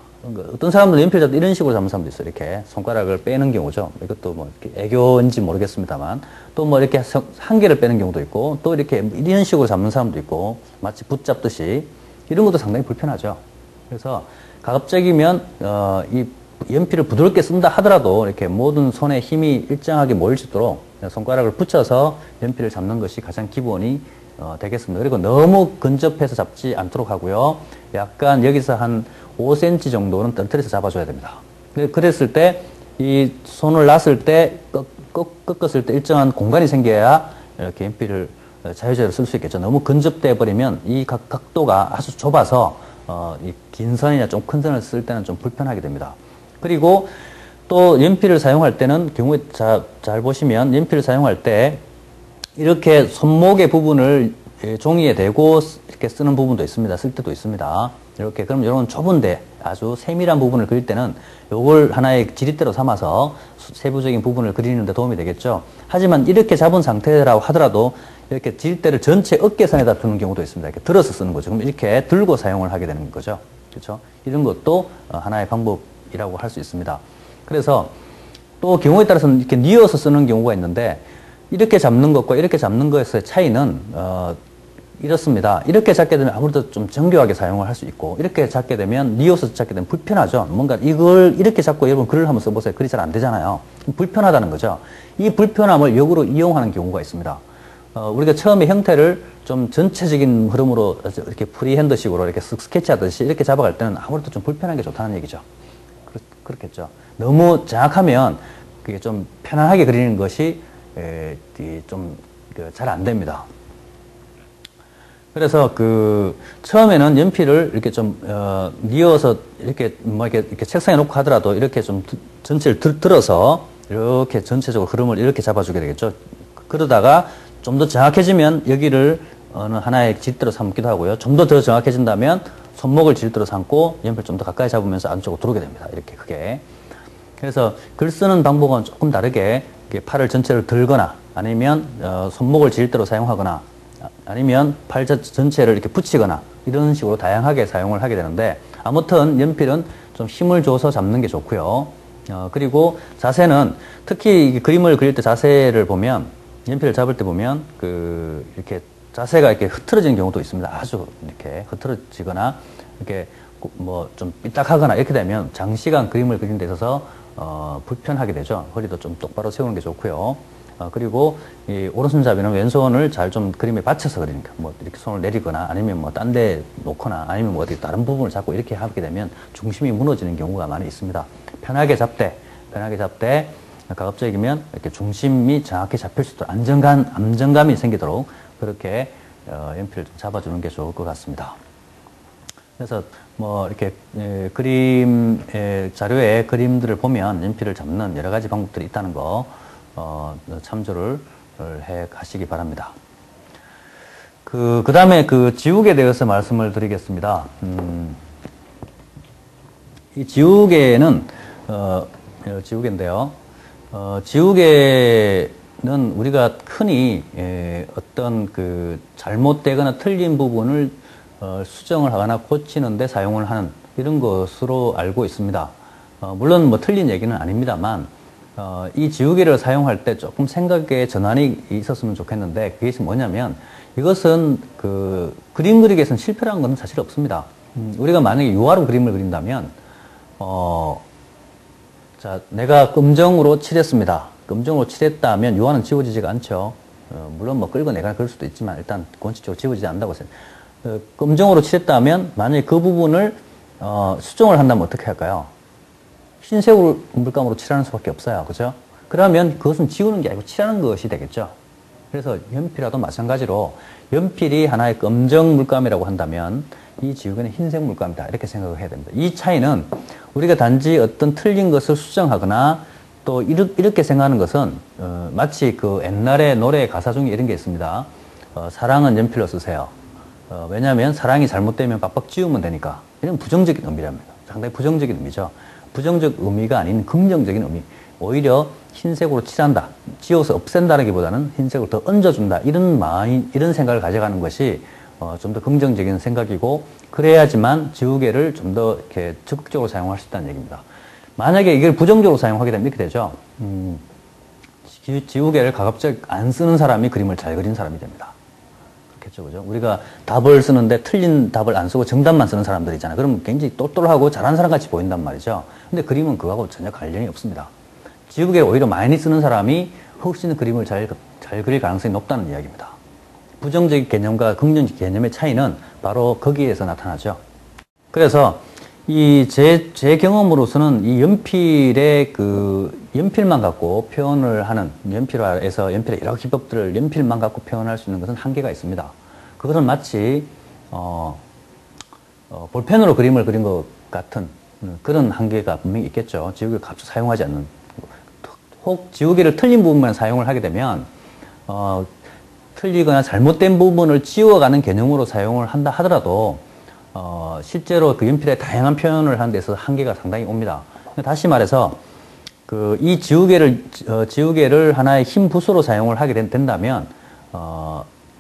어떤 사람들은 연필 잡을 때 이런 식으로 잡는 사람도 있어요. 이렇게 손가락을 빼는 경우죠. 이것도 뭐 이렇게 애교인지 모르겠습니다만, 또 뭐 이렇게 한 개를 빼는 경우도 있고, 또 이렇게 이런 식으로 잡는 사람도 있고, 마치 붙잡듯이 이런 것도 상당히 불편하죠. 그래서 가급적이면 이 연필을 부드럽게 쓴다 하더라도 이렇게 모든 손에 힘이 일정하게 모일 수 있도록 손가락을 붙여서 연필을 잡는 것이 가장 기본이 되겠습니다. 그리고 너무 근접해서 잡지 않도록 하고요. 약간 여기서 한 5cm 정도는 떨어뜨려서 잡아줘야 됩니다. 그랬을 때 이 손을 놨을 때 꺾었을 때 일정한 공간이 생겨야 이렇게 연필을 자유자재로 쓸 수 있겠죠. 너무 근접돼 버리면 이 각도가 아주 좁아서 이 긴 선이나 좀 큰 선을 쓸 때는 좀 불편하게 됩니다. 그리고 또 연필을 사용할 때는 경우에 잘 보시면 연필을 사용할 때 이렇게 손목의 부분을 종이에 대고 이렇게 쓰는 부분도 있습니다. 쓸 때도 있습니다. 이렇게 그럼 이런 좁은데 아주 세밀한 부분을 그릴 때는 이걸 하나의 지렛대로 삼아서 세부적인 부분을 그리는 데 도움이 되겠죠. 하지만 이렇게 잡은 상태라고 하더라도 이렇게 지렛대를 전체 어깨선에다 두는 경우도 있습니다. 이렇게 들어서 쓰는 거죠. 그럼 이렇게 들고 사용을 하게 되는 거죠. 그렇죠? 이런 것도 하나의 방법이라고 할 수 있습니다. 그래서 또 경우에 따라서는 이렇게 뉘어서 쓰는 경우가 있는데, 이렇게 잡는 것과 이렇게 잡는 것의 차이는 이렇습니다. 이렇게 잡게 되면 아무래도 좀 정교하게 사용을 할 수 있고, 이렇게 잡게 되면 뉘어서 잡게 되면 불편하죠. 뭔가 이걸 이렇게 잡고 여러분 글을 한번 써보세요. 글이 잘 안 되잖아요. 불편하다는 거죠. 이 불편함을 역으로 이용하는 경우가 있습니다. 우리가 처음에 형태를 좀 전체적인 흐름으로 이렇게 프리핸드식으로 이렇게 스케치하듯이 이렇게 잡아갈 때는 아무래도 좀 불편한 게 좋다는 얘기죠. 그렇겠죠. 너무 정확하면 그게 좀 편안하게 그리는 것이 좀 잘 안 됩니다. 그래서 처음에는 연필을 이렇게 좀 뉘어서 이렇게 책상에 놓고 하더라도 이렇게 좀 전체를 들어서 이렇게 전체적으로 흐름을 이렇게 잡아주게 되겠죠. 그러다가 좀 더 정확해지면 여기를 어느 하나의 지렛대로 삼기도 하고요. 좀 더 정확해진다면 손목을 지렛대로 삼고 연필 좀 더 가까이 잡으면서 안쪽으로 들어오게 됩니다. 이렇게 크게. 그래서 글 쓰는 방법은 조금 다르게 팔을 전체를 들거나 아니면 손목을 지렛대로 사용하거나 아니면 팔 전체를 이렇게 붙이거나 이런 식으로 다양하게 사용을 하게 되는데, 아무튼 연필은 좀 힘을 줘서 잡는 게 좋고요. 그리고 자세는 특히 그림을 그릴 때 자세를 보면, 연필을 잡을 때 보면 이렇게 자세가 이렇게 흐트러지는 경우도 있습니다. 아주 이렇게 흐트러지거나 이렇게 뭐 좀 삐딱하거나 이렇게 되면 장시간 그림을 그리는 데 있어서 불편하게 되죠. 허리도 좀 똑바로 세우는 게 좋고요. 그리고 이 오른손잡이는 왼손을 잘 좀 그림에 받쳐서 그리니까 뭐 이렇게 손을 내리거나 아니면 뭐 딴 데 놓거나 아니면 뭐 어디 다른 부분을 잡고 이렇게 하게 되면 중심이 무너지는 경우가 많이 있습니다. 편하게 잡되 가급적이면 이렇게 중심이 정확히 잡힐 수 있도록 안정감이 생기도록 그렇게 연필을 좀 잡아주는 게 좋을 것 같습니다. 그래서 뭐 이렇게 그림 자료에 그림들을 보면 연필을 잡는 여러 가지 방법들이 있다는 거 참조를 해 가시기 바랍니다. 그 다음에 그 지우개에 대해서 말씀을 드리겠습니다. 이 지우개는 지우개인데요. 지우개는 우리가 흔히 어떤 그 잘못되거나 틀린 부분을 수정을 하거나 고치는데 사용을 하는 이런 것으로 알고 있습니다. 물론 뭐 틀린 얘기는 아닙니다만 이 지우개를 사용할 때 조금 생각의 전환이 있었으면 좋겠는데, 그게 뭐냐면 이것은 그 그림 그리기에서는 실패라는 건 사실 없습니다. 우리가 만약에 유화로 그림을 그린다면 자, 내가 검정으로 칠했습니다. 검정으로 칠했다면 유화는 지워지지가 않죠. 물론 뭐 끌고 내가 그럴 수도 있지만 일단 원칙적으로 지워지지 않는다고 해서 검정으로 칠했다면 만약에 그 부분을 수정을 한다면 어떻게 할까요? 흰색 물감으로 칠하는 수밖에 없어요. 그죠? 그러면 그것은 지우는 게 아니고 칠하는 것이 되겠죠. 그래서 연필화도 마찬가지로 연필이 하나의 검정 물감이라고 한다면 이 지우개는 흰색 물감이다, 이렇게 생각을 해야 됩니다. 이 차이는 우리가 단지 어떤 틀린 것을 수정하거나 또 이렇게 생각하는 것은 마치 그 옛날에 노래 가사 중에 이런 게 있습니다. 사랑은 연필로 쓰세요. 왜냐하면 사랑이 잘못되면 빡빡 지우면 되니까. 이런 부정적인 의미랍니다. 상당히 부정적인 의미죠. 부정적 의미가 아닌 긍정적인 의미. 오히려 흰색으로 칠한다, 지워서 없앤다라기보다는 흰색을 더 얹어준다, 이런 생각을 가져가는 것이 좀 더 긍정적인 생각이고, 그래야지만 지우개를 좀 더 이렇게 적극적으로 사용할 수 있다는 얘기입니다. 만약에 이걸 부정적으로 사용하게 되면 이렇게 되죠. 지우개를 가급적 안 쓰는 사람이 그림을 잘 그린 사람이 됩니다. 그렇겠죠, 그죠? 우리가 답을 쓰는데 틀린 답을 안 쓰고 정답만 쓰는 사람들 있잖아요. 그럼 굉장히 똘똘하고 잘하는 사람 같이 보인단 말이죠. 근데 그림은 그거하고 전혀 관련이 없습니다. 지우개를 오히려 많이 쓰는 사람이 훨씬 그림을 잘 그릴 가능성이 높다는 이야기입니다. 부정적 개념과 긍정적 개념의 차이는 바로 거기에서 나타나죠. 그래서 제 경험으로서는 이 연필만 갖고 표현을 하는, 연필화에서 연필의 여러 기법들을 연필만 갖고 표현할 수 있는 것은 한계가 있습니다. 그것은 마치, 볼펜으로 그림을 그린 것 같은 그런 한계가 분명히 있겠죠. 지우개를 가급적 사용하지 않는. 혹 지우개를 틀린 부분만 사용을 하게 되면, 틀리거나 잘못된 부분을 지워가는 개념으로 사용을 한다 하더라도, 실제로 그 연필의 다양한 표현을 하는 데서 한계가 상당히 옵니다. 다시 말해서, 이 지우개를 하나의 흰 붓으로 사용을 하게 된다면,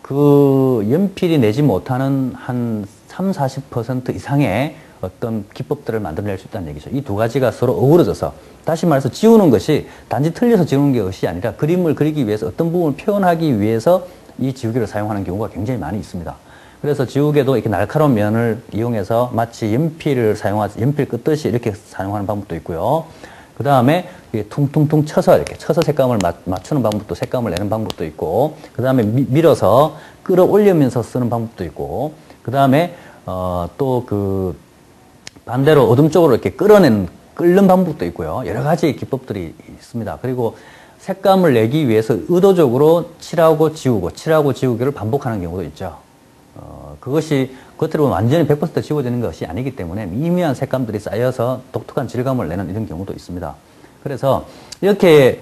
그 연필이 내지 못하는 한 30-40% 이상의 어떤 기법들을 만들어낼 수 있다는 얘기죠. 이 두 가지가 서로 어우러져서, 다시 말해서 지우는 것이 단지 틀려서 지우는 것이 아니라 그림을 그리기 위해서 어떤 부분을 표현하기 위해서 이 지우개를 사용하는 경우가 굉장히 많이 있습니다. 그래서 지우개도 이렇게 날카로운 면을 이용해서 마치 연필 끄듯이 이렇게 사용하는 방법도 있고요. 그 다음에 퉁퉁퉁 쳐서 이렇게 쳐서 색감을 맞추는 방법도, 색감을 내는 방법도 있고, 그 다음에 밀어서 끌어올리면서 쓰는 방법도 있고, 그 다음에 또 반대로 어둠 쪽으로 이렇게 끓는 방법도 있고요. 여러 가지 기법들이 있습니다. 그리고 색감을 내기 위해서 의도적으로 칠하고 지우기를 반복하는 경우도 있죠. 그것이 겉으로 보면 완전히 100% 지워지는 것이 아니기 때문에 미미한 색감들이 쌓여서 독특한 질감을 내는 이런 경우도 있습니다. 그래서 이렇게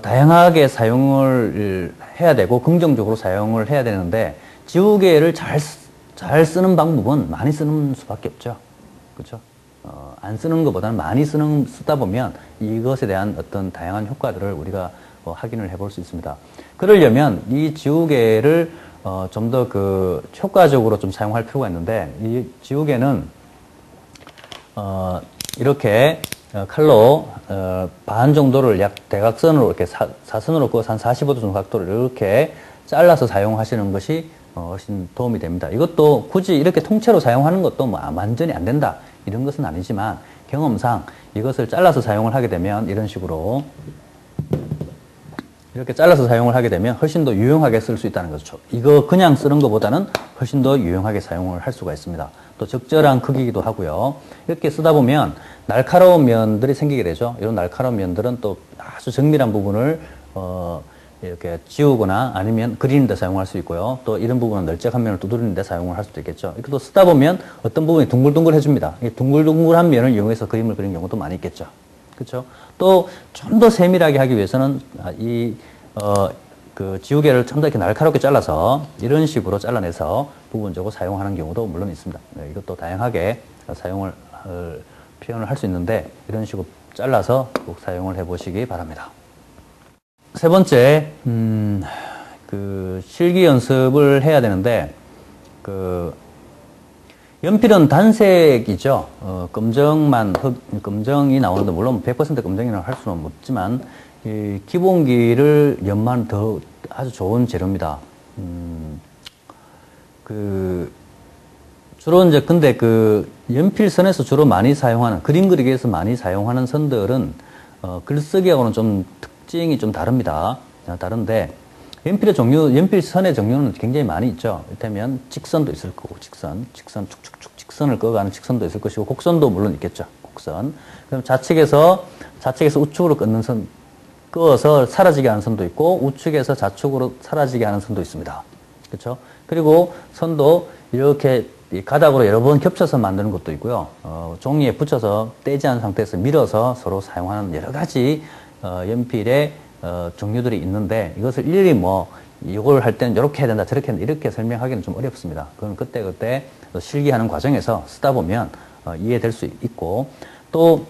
다양하게 사용을 해야 되고 긍정적으로 사용을 해야 되는데, 지우개를 잘 쓰는 방법은 많이 쓰는 수밖에 없죠. 그렇죠? 안 쓰는 것보다는 많이 쓰다 보면 이것에 대한 어떤 다양한 효과들을 우리가 확인을 해볼 수 있습니다. 그러려면 이 지우개를 좀 더 효과적으로 좀 사용할 필요가 있는데, 이 지우개는, 이렇게, 칼로, 반 정도를 약 대각선으로 이렇게 사선으로 그어서 한 45도 정도 각도를 이렇게 잘라서 사용하시는 것이 훨씬 도움이 됩니다. 이것도 굳이 이렇게 통째로 사용하는 것도 뭐 완전히 안 된다, 이런 것은 아니지만, 경험상 이것을 잘라서 사용을 하게 되면 이런 식으로 이렇게 잘라서 사용을 하게 되면 훨씬 더 유용하게 쓸 수 있다는 거죠. 이거 그냥 쓰는 것보다는 훨씬 더 유용하게 사용을 할 수가 있습니다. 또 적절한 크기이기도 하고요. 이렇게 쓰다 보면 날카로운 면들이 생기게 되죠. 이런 날카로운 면들은 또 아주 정밀한 부분을 이렇게 지우거나 아니면 그리는 데 사용할 수 있고요. 또 이런 부분은 널찍한 면을 두드리는 데 사용을 할 수도 있겠죠. 이렇게 또 쓰다 보면 어떤 부분이 둥글둥글해집니다. 이 둥글둥글한 면을 이용해서 그림을 그리는 경우도 많이 있겠죠. 그렇죠? 또 좀 더 세밀하게 하기 위해서는 그 지우개를 좀 더 이렇게 날카롭게 잘라서 이런 식으로 잘라내서 부분적으로 사용하는 경우도 물론 있습니다. 네, 이것도 다양하게 사용을 표현을 할 수 있는데 이런 식으로 잘라서 꼭 사용을 해보시기 바랍니다. 세 번째, 그 실기 연습을 해야 되는데, 연필은 단색이죠. 검정이 나오는데, 물론 100% 검정이라고 할 수는 없지만, 이 기본기를 연만 더 아주 좋은 재료입니다. 주로 이제, 근데 연필선에서 주로 많이 사용하는, 그림 그리기 위해서 많이 사용하는 선들은, 글쓰기하고는 좀 특징이 좀 다릅니다. 다른데, 연필선의 종류는 굉장히 많이 있죠. 이를테면, 직선도 있을 거고, 직선, 축축축, 직선을 그어가는 직선도 있을 것이고, 곡선도 물론 있겠죠. 곡선. 그럼 좌측에서 우측으로 끊는 선, 그어서 사라지게 하는 선도 있고, 우측에서 좌측으로 사라지게 하는 선도 있습니다. 그렇죠? 그리고 선도 이렇게 가닥으로 여러 번 겹쳐서 만드는 것도 있고요. 종이에 붙여서 떼지 않은 상태에서 밀어서 서로 사용하는 여러 가지 연필의 종류들이 있는데, 이것을 일일이 이걸 할 때는 이렇게 해야 된다, 저렇게 해야 된다, 이렇게 설명하기는 좀 어렵습니다. 그건 그때 실기하는 과정에서 쓰다 보면 이해될 수 있고, 또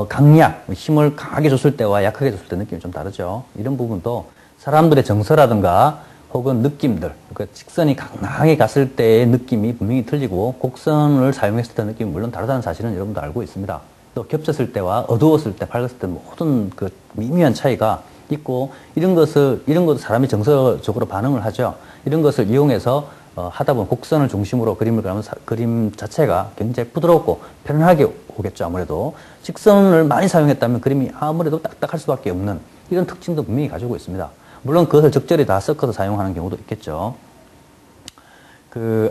강약, 힘을 강하게 줬을 때와 약하게 줬을 때 느낌이 좀 다르죠. 이런 부분도 사람들의 정서라든가 혹은 느낌들, 직선이 강하게 갔을 때의 느낌이 분명히 틀리고, 곡선을 사용했을 때 느낌이 물론 다르다는 사실은 여러분도 알고 있습니다. 또 겹쳤을 때와 어두웠을 때, 밝았을 때 모든 미미한 차이가 있고, 이런 것도 사람이 정서적으로 반응을 하죠. 이런 것을 이용해서 하다 보면 곡선을 중심으로 그림을 그리면 그림 자체가 굉장히 부드럽고 편안하게 오겠죠. 아무래도 직선을 많이 사용했다면 그림이 아무래도 딱딱할 수밖에 없는 이런 특징도 분명히 가지고 있습니다. 물론 그것을 적절히 다 섞어서 사용하는 경우도 있겠죠.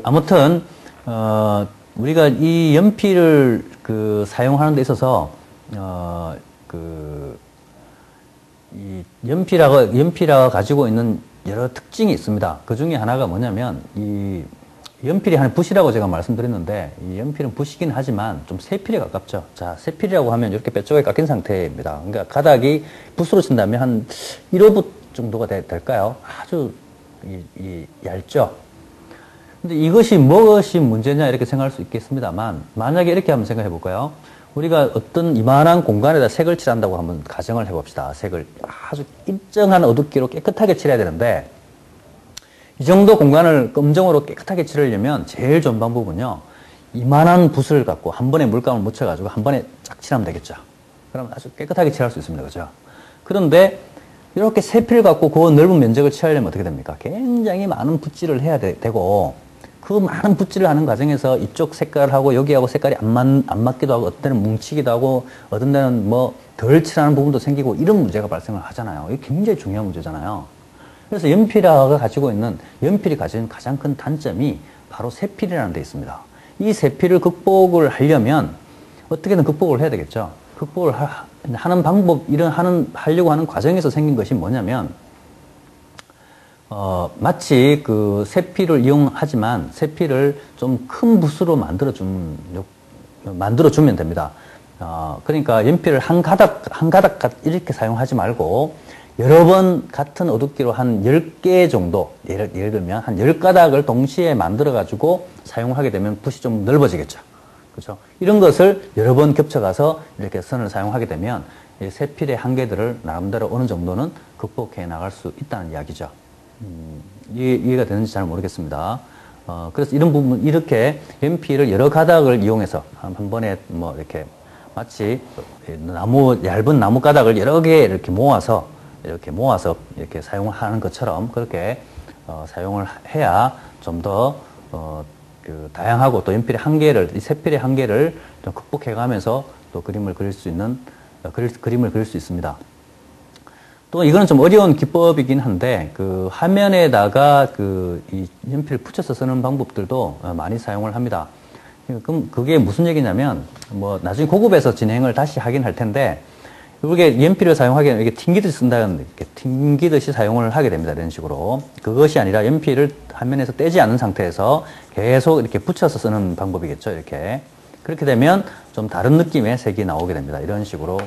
아무튼 우리가 이 연필을 사용하는 데 있어서 이 연필화가 가지고 있는 여러 특징이 있습니다. 그 중에 하나가 뭐냐면, 이 연필이 하는 붓이라고 제가 말씀드렸는데, 이 연필은 붓이긴 하지만 좀 세필에 가깝죠. 자, 세필이라고 하면 이렇게 뾰족하게 깎인 상태입니다. 그러니까 가닥이 붓으로 친다면 한 1호붓 정도가 될까요? 아주 얇죠. 근데 이것이 무엇이 문제냐 이렇게 생각할 수 있겠습니다만, 만약에 이렇게 한번 생각해 볼까요? 우리가 어떤 이만한 공간에다 색을 칠한다고 한번 가정을 해봅시다. 색을 아주 일정한 어둡기로 깨끗하게 칠해야 되는데, 이 정도 공간을 검정으로 깨끗하게 칠하려면 제일 좋은 방법은요, 이만한 붓을 갖고 한 번에 물감을 묻혀가지고 한 번에 쫙 칠하면 되겠죠. 그럼 아주 깨끗하게 칠할 수 있습니다. 그죠? 그런데 이렇게 세필 갖고 그 넓은 면적을 칠하려면 어떻게 됩니까? 굉장히 많은 붓질을 해야 되고, 그 많은 붓질을 하는 과정에서 이쪽 색깔하고 여기하고 색깔이 안 맞기도 하고, 어떤 때는 뭉치기도 하고, 어떤 때는 덜 칠하는 부분도 생기고, 이런 문제가 발생을 하잖아요. 이게 굉장히 중요한 문제잖아요. 그래서 연필이 가진 가장 큰 단점이 바로 세필이라는 데 있습니다. 이 세필을 극복을 하려면 어떻게든 극복을 해야 되겠죠. 극복을 하는 방법, 하려고 하는 과정에서 생긴 것이 뭐냐면, 마치 세필을 이용하지만 세필을 좀 큰 붓으로 만들어주면 됩니다. 그러니까 연필을 한 가닥 이렇게 사용하지 말고 여러 번 같은 어둡기로 한 10개 정도, 예를 들면 한 10가닥을 동시에 만들어가지고 사용을 하게 되면 붓이 좀 넓어지겠죠. 그렇죠? 이런 것을 여러 번 겹쳐가서 이렇게 선을 사용하게 되면 세필의 한계들을 나름대로 어느 정도는 극복해 나갈 수 있다는 이야기죠. 이해가 되는지 잘 모르겠습니다. 그래서 이런 부분, 이렇게 연필을 여러 가닥을 이용해서 한 번에 뭐 이렇게 마치 얇은 나무 가닥을 여러 개 이렇게 모아서 이렇게 사용하는 것처럼 그렇게 사용을 해야 좀 더 다양하고 또 연필의 한계를, 이 세필의 한계를 좀 극복해 가면서 또 그림을 그릴 수 있는, 그림을 그릴 수 있습니다. 또 이거는 좀 어려운 기법이긴 한데 그 화면에다가 이 연필을 붙여서 쓰는 방법들도 많이 사용을 합니다. 그럼 그게 무슨 얘기냐면 뭐 나중에 고급에서 진행을 다시 하긴 할 텐데 이게 연필을 사용하기에는 이게 튕기듯이 쓴다는, 이렇게 튕기듯이 사용을 하게 됩니다. 이런 식으로. 그것이 아니라 연필을 화면에서 떼지 않은 상태에서 계속 이렇게 붙여서 쓰는 방법이겠죠. 이렇게. 그렇게 되면 좀 다른 느낌의 색이 나오게 됩니다. 이런 식으로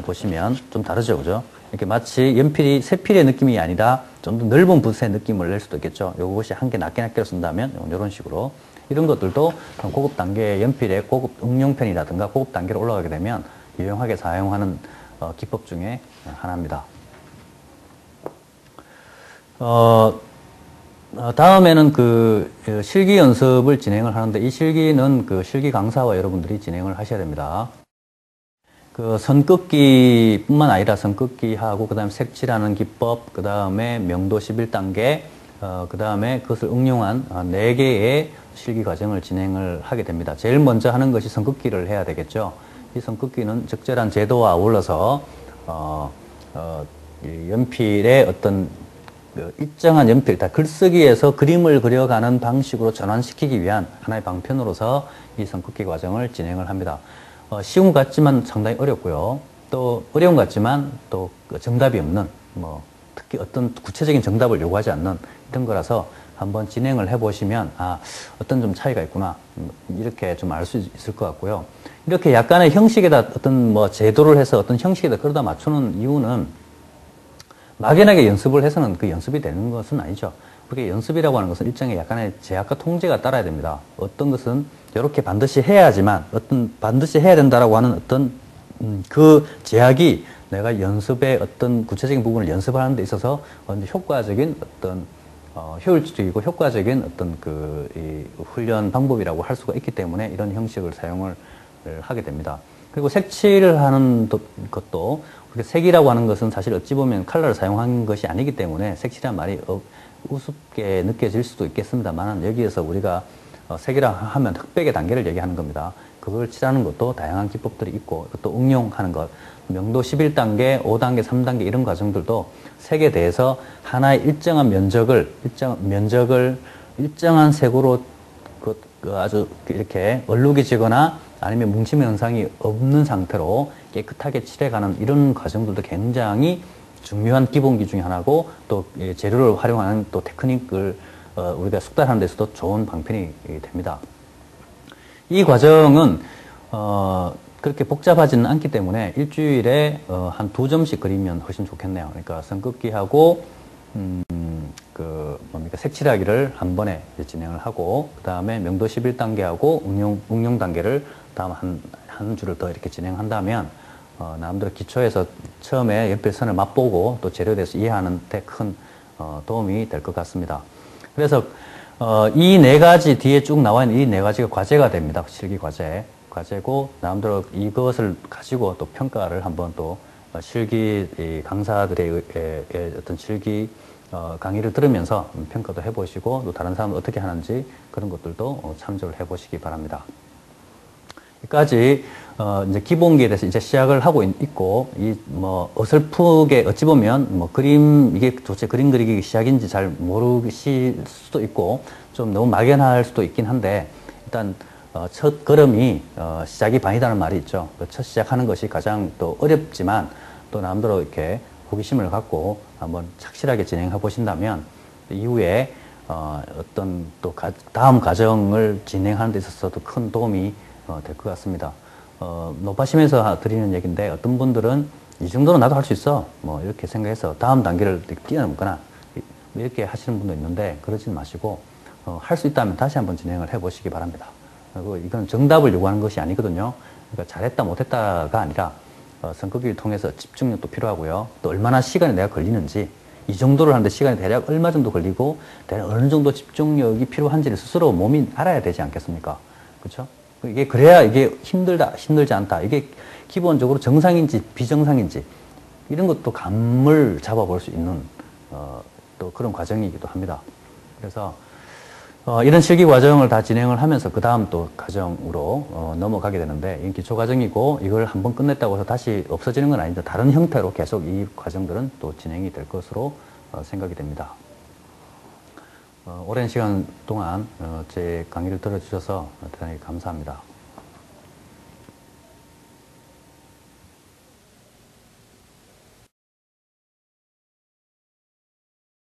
보시면 좀 다르죠. 그죠? 이렇게 마치 연필이 세필의 느낌이 아니라 좀 더 넓은 붓의 느낌을 낼 수도 있겠죠. 요것이 한 개 낮게 쓴다면 이런 식으로. 이런 것들도 고급 단계의 연필의 고급 응용편이라든가 고급 단계로 올라가게 되면 유용하게 사용하는 기법 중에 하나입니다. 다음에는 실기 연습을 진행을 하는데 이 실기는 실기 강사와 여러분들이 진행을 하셔야 됩니다. 선긋기뿐만 아니라 선긋기하고 그 다음에 색칠하는 기법, 그 다음에 명도 11단계, 그 다음에 그것을 응용한 4개의 실기 과정을 진행을 하게 됩니다. 제일 먼저 하는 것이 선긋기를 해야 되겠죠. 이 선긋기는 적절한 제도와 아울러서 연필의 어떤 일정한 연필, 글쓰기에서 그림을 그려가는 방식으로 전환시키기 위한 하나의 방편으로서 이 선긋기 과정을 진행을 합니다. 쉬운 것 같지만 상당히 어렵고요. 또 어려운 것 같지만 또 정답이 없는, 특히 어떤 구체적인 정답을 요구하지 않는 이런 거라서 한번 진행을 해보시면 어떤 좀 차이가 있구나 이렇게 좀 알 수 있을 것 같고요. 이렇게 약간의 형식에다 어떤 제도를 해서 어떤 형식에다 끌어다 맞추는 이유는 막연하게 연습을 해서는 그 연습이 되는 것은 아니죠. 그렇게 연습이라고 하는 것은 일정의 약간의 제약과 통제가 따라야 됩니다. 어떤 것은 이렇게 반드시 해야지만 반드시 해야 된다라고 하는 어떤 그 제약이 내가 연습의 어떤 구체적인 부분을 연습하는 데 있어서 효과적인 어떤 효율적이고 효과적인 어떤 이 훈련 방법이라고 할 수가 있기 때문에 이런 형식을 사용을 하게 됩니다. 그리고 색칠을 하는 것도 색이라고 하는 것은 사실 어찌 보면 컬러를 사용한 것이 아니기 때문에 색칠이란 말이 우습게 느껴질 수도 있겠습니다만 여기에서 우리가 색이라 하면 흑백의 단계를 얘기하는 겁니다. 그걸 칠하는 것도 다양한 기법들이 있고 또 응용하는 것, 명도 11단계, 5단계, 3단계 이런 과정들도 색에 대해서 하나의 일정한 면적을 일정한 색으로 아주 이렇게 얼룩이지거나 아니면 뭉침 현상이 없는 상태로 깨끗하게 칠해가는 이런 과정들도 굉장히 중요한 기본기 중에 하나고 또 재료를 활용하는 또 테크닉을 우리가 숙달하는 데서도 좋은 방편이 됩니다. 이 과정은 그렇게 복잡하지는 않기 때문에 일주일에 한 2점씩 그리면 훨씬 좋겠네요. 그러니까 선긋기하고 색칠하기를 한 번에 진행을 하고 그 다음에 명도 11단계하고 응용 단계를 다음 한 주를 더 이렇게 진행한다면 나름대로 기초에서 처음에 연필선을 맛보고 또 재료에 대해서 이해하는 데 큰 도움이 될 것 같습니다. 그래서 이 4가지 뒤에 쭉 나와 있는 이 4가지가 과제가 됩니다. 실기 과제고 나름대로 이것을 가지고 또 평가를 한번 또 실기 강사들의 어떤 실기 강의를 들으면서 평가도 해보시고 또 다른 사람은 어떻게 하는지 그런 것들도 참조를 해보시기 바랍니다. 여기까지 이제 기본기에 대해서 이제 시작을 하고 있고 어설프게 어찌 보면 이게 도대체 그림 그리기 시작인지 잘 모르실 수도 있고 좀 너무 막연할 수도 있긴 한데 일단 첫 걸음이 시작이 반이라는 말이 있죠. 첫 시작하는 것이 가장 또 어렵지만 또 나름대로 이렇게 호기심을 갖고 한번 착실하게 진행해 보신다면 이후에 어떤 또 다음 과정을 진행하는 데 있어서도 큰 도움이 될 것 같습니다. 높아심에서 드리는 얘기인데 어떤 분들은 이 정도는 나도 할 수 있어 이렇게 생각해서 다음 단계를 뛰어넘거나 이렇게 하시는 분도 있는데 그러지는 마시고 할 수 있다면 다시 한번 진행을 해 보시기 바랍니다. 그리고 이건 정답을 요구하는 것이 아니거든요. 그러니까 잘했다 못했다가 아니라 선긋기를 통해서 집중력도 필요하고요. 또 얼마나 시간이 내가 걸리는지 이 정도를 하는데 시간이 대략 얼마 정도 걸리고 대략 어느 정도 집중력이 필요한지를 스스로 몸이 알아야 되지 않겠습니까? 그렇죠? 이게 그래야 이게 힘들지 않다. 이게 기본적으로 정상인지 비정상인지 이런 것도 감을 잡아볼 수 있는 또 그런 과정이기도 합니다. 그래서 이런 실기 과정을 다 진행을 하면서 그 다음 또 과정으로 넘어가게 되는데 이 기초 과정이고 이걸 한번 끝냈다고 해서 다시 없어지는 건 아닌데 다른 형태로 계속 이 과정들은 또 진행이 될 것으로 생각이 됩니다. 오랜 시간 동안 제 강의를 들어주셔서 대단히 감사합니다.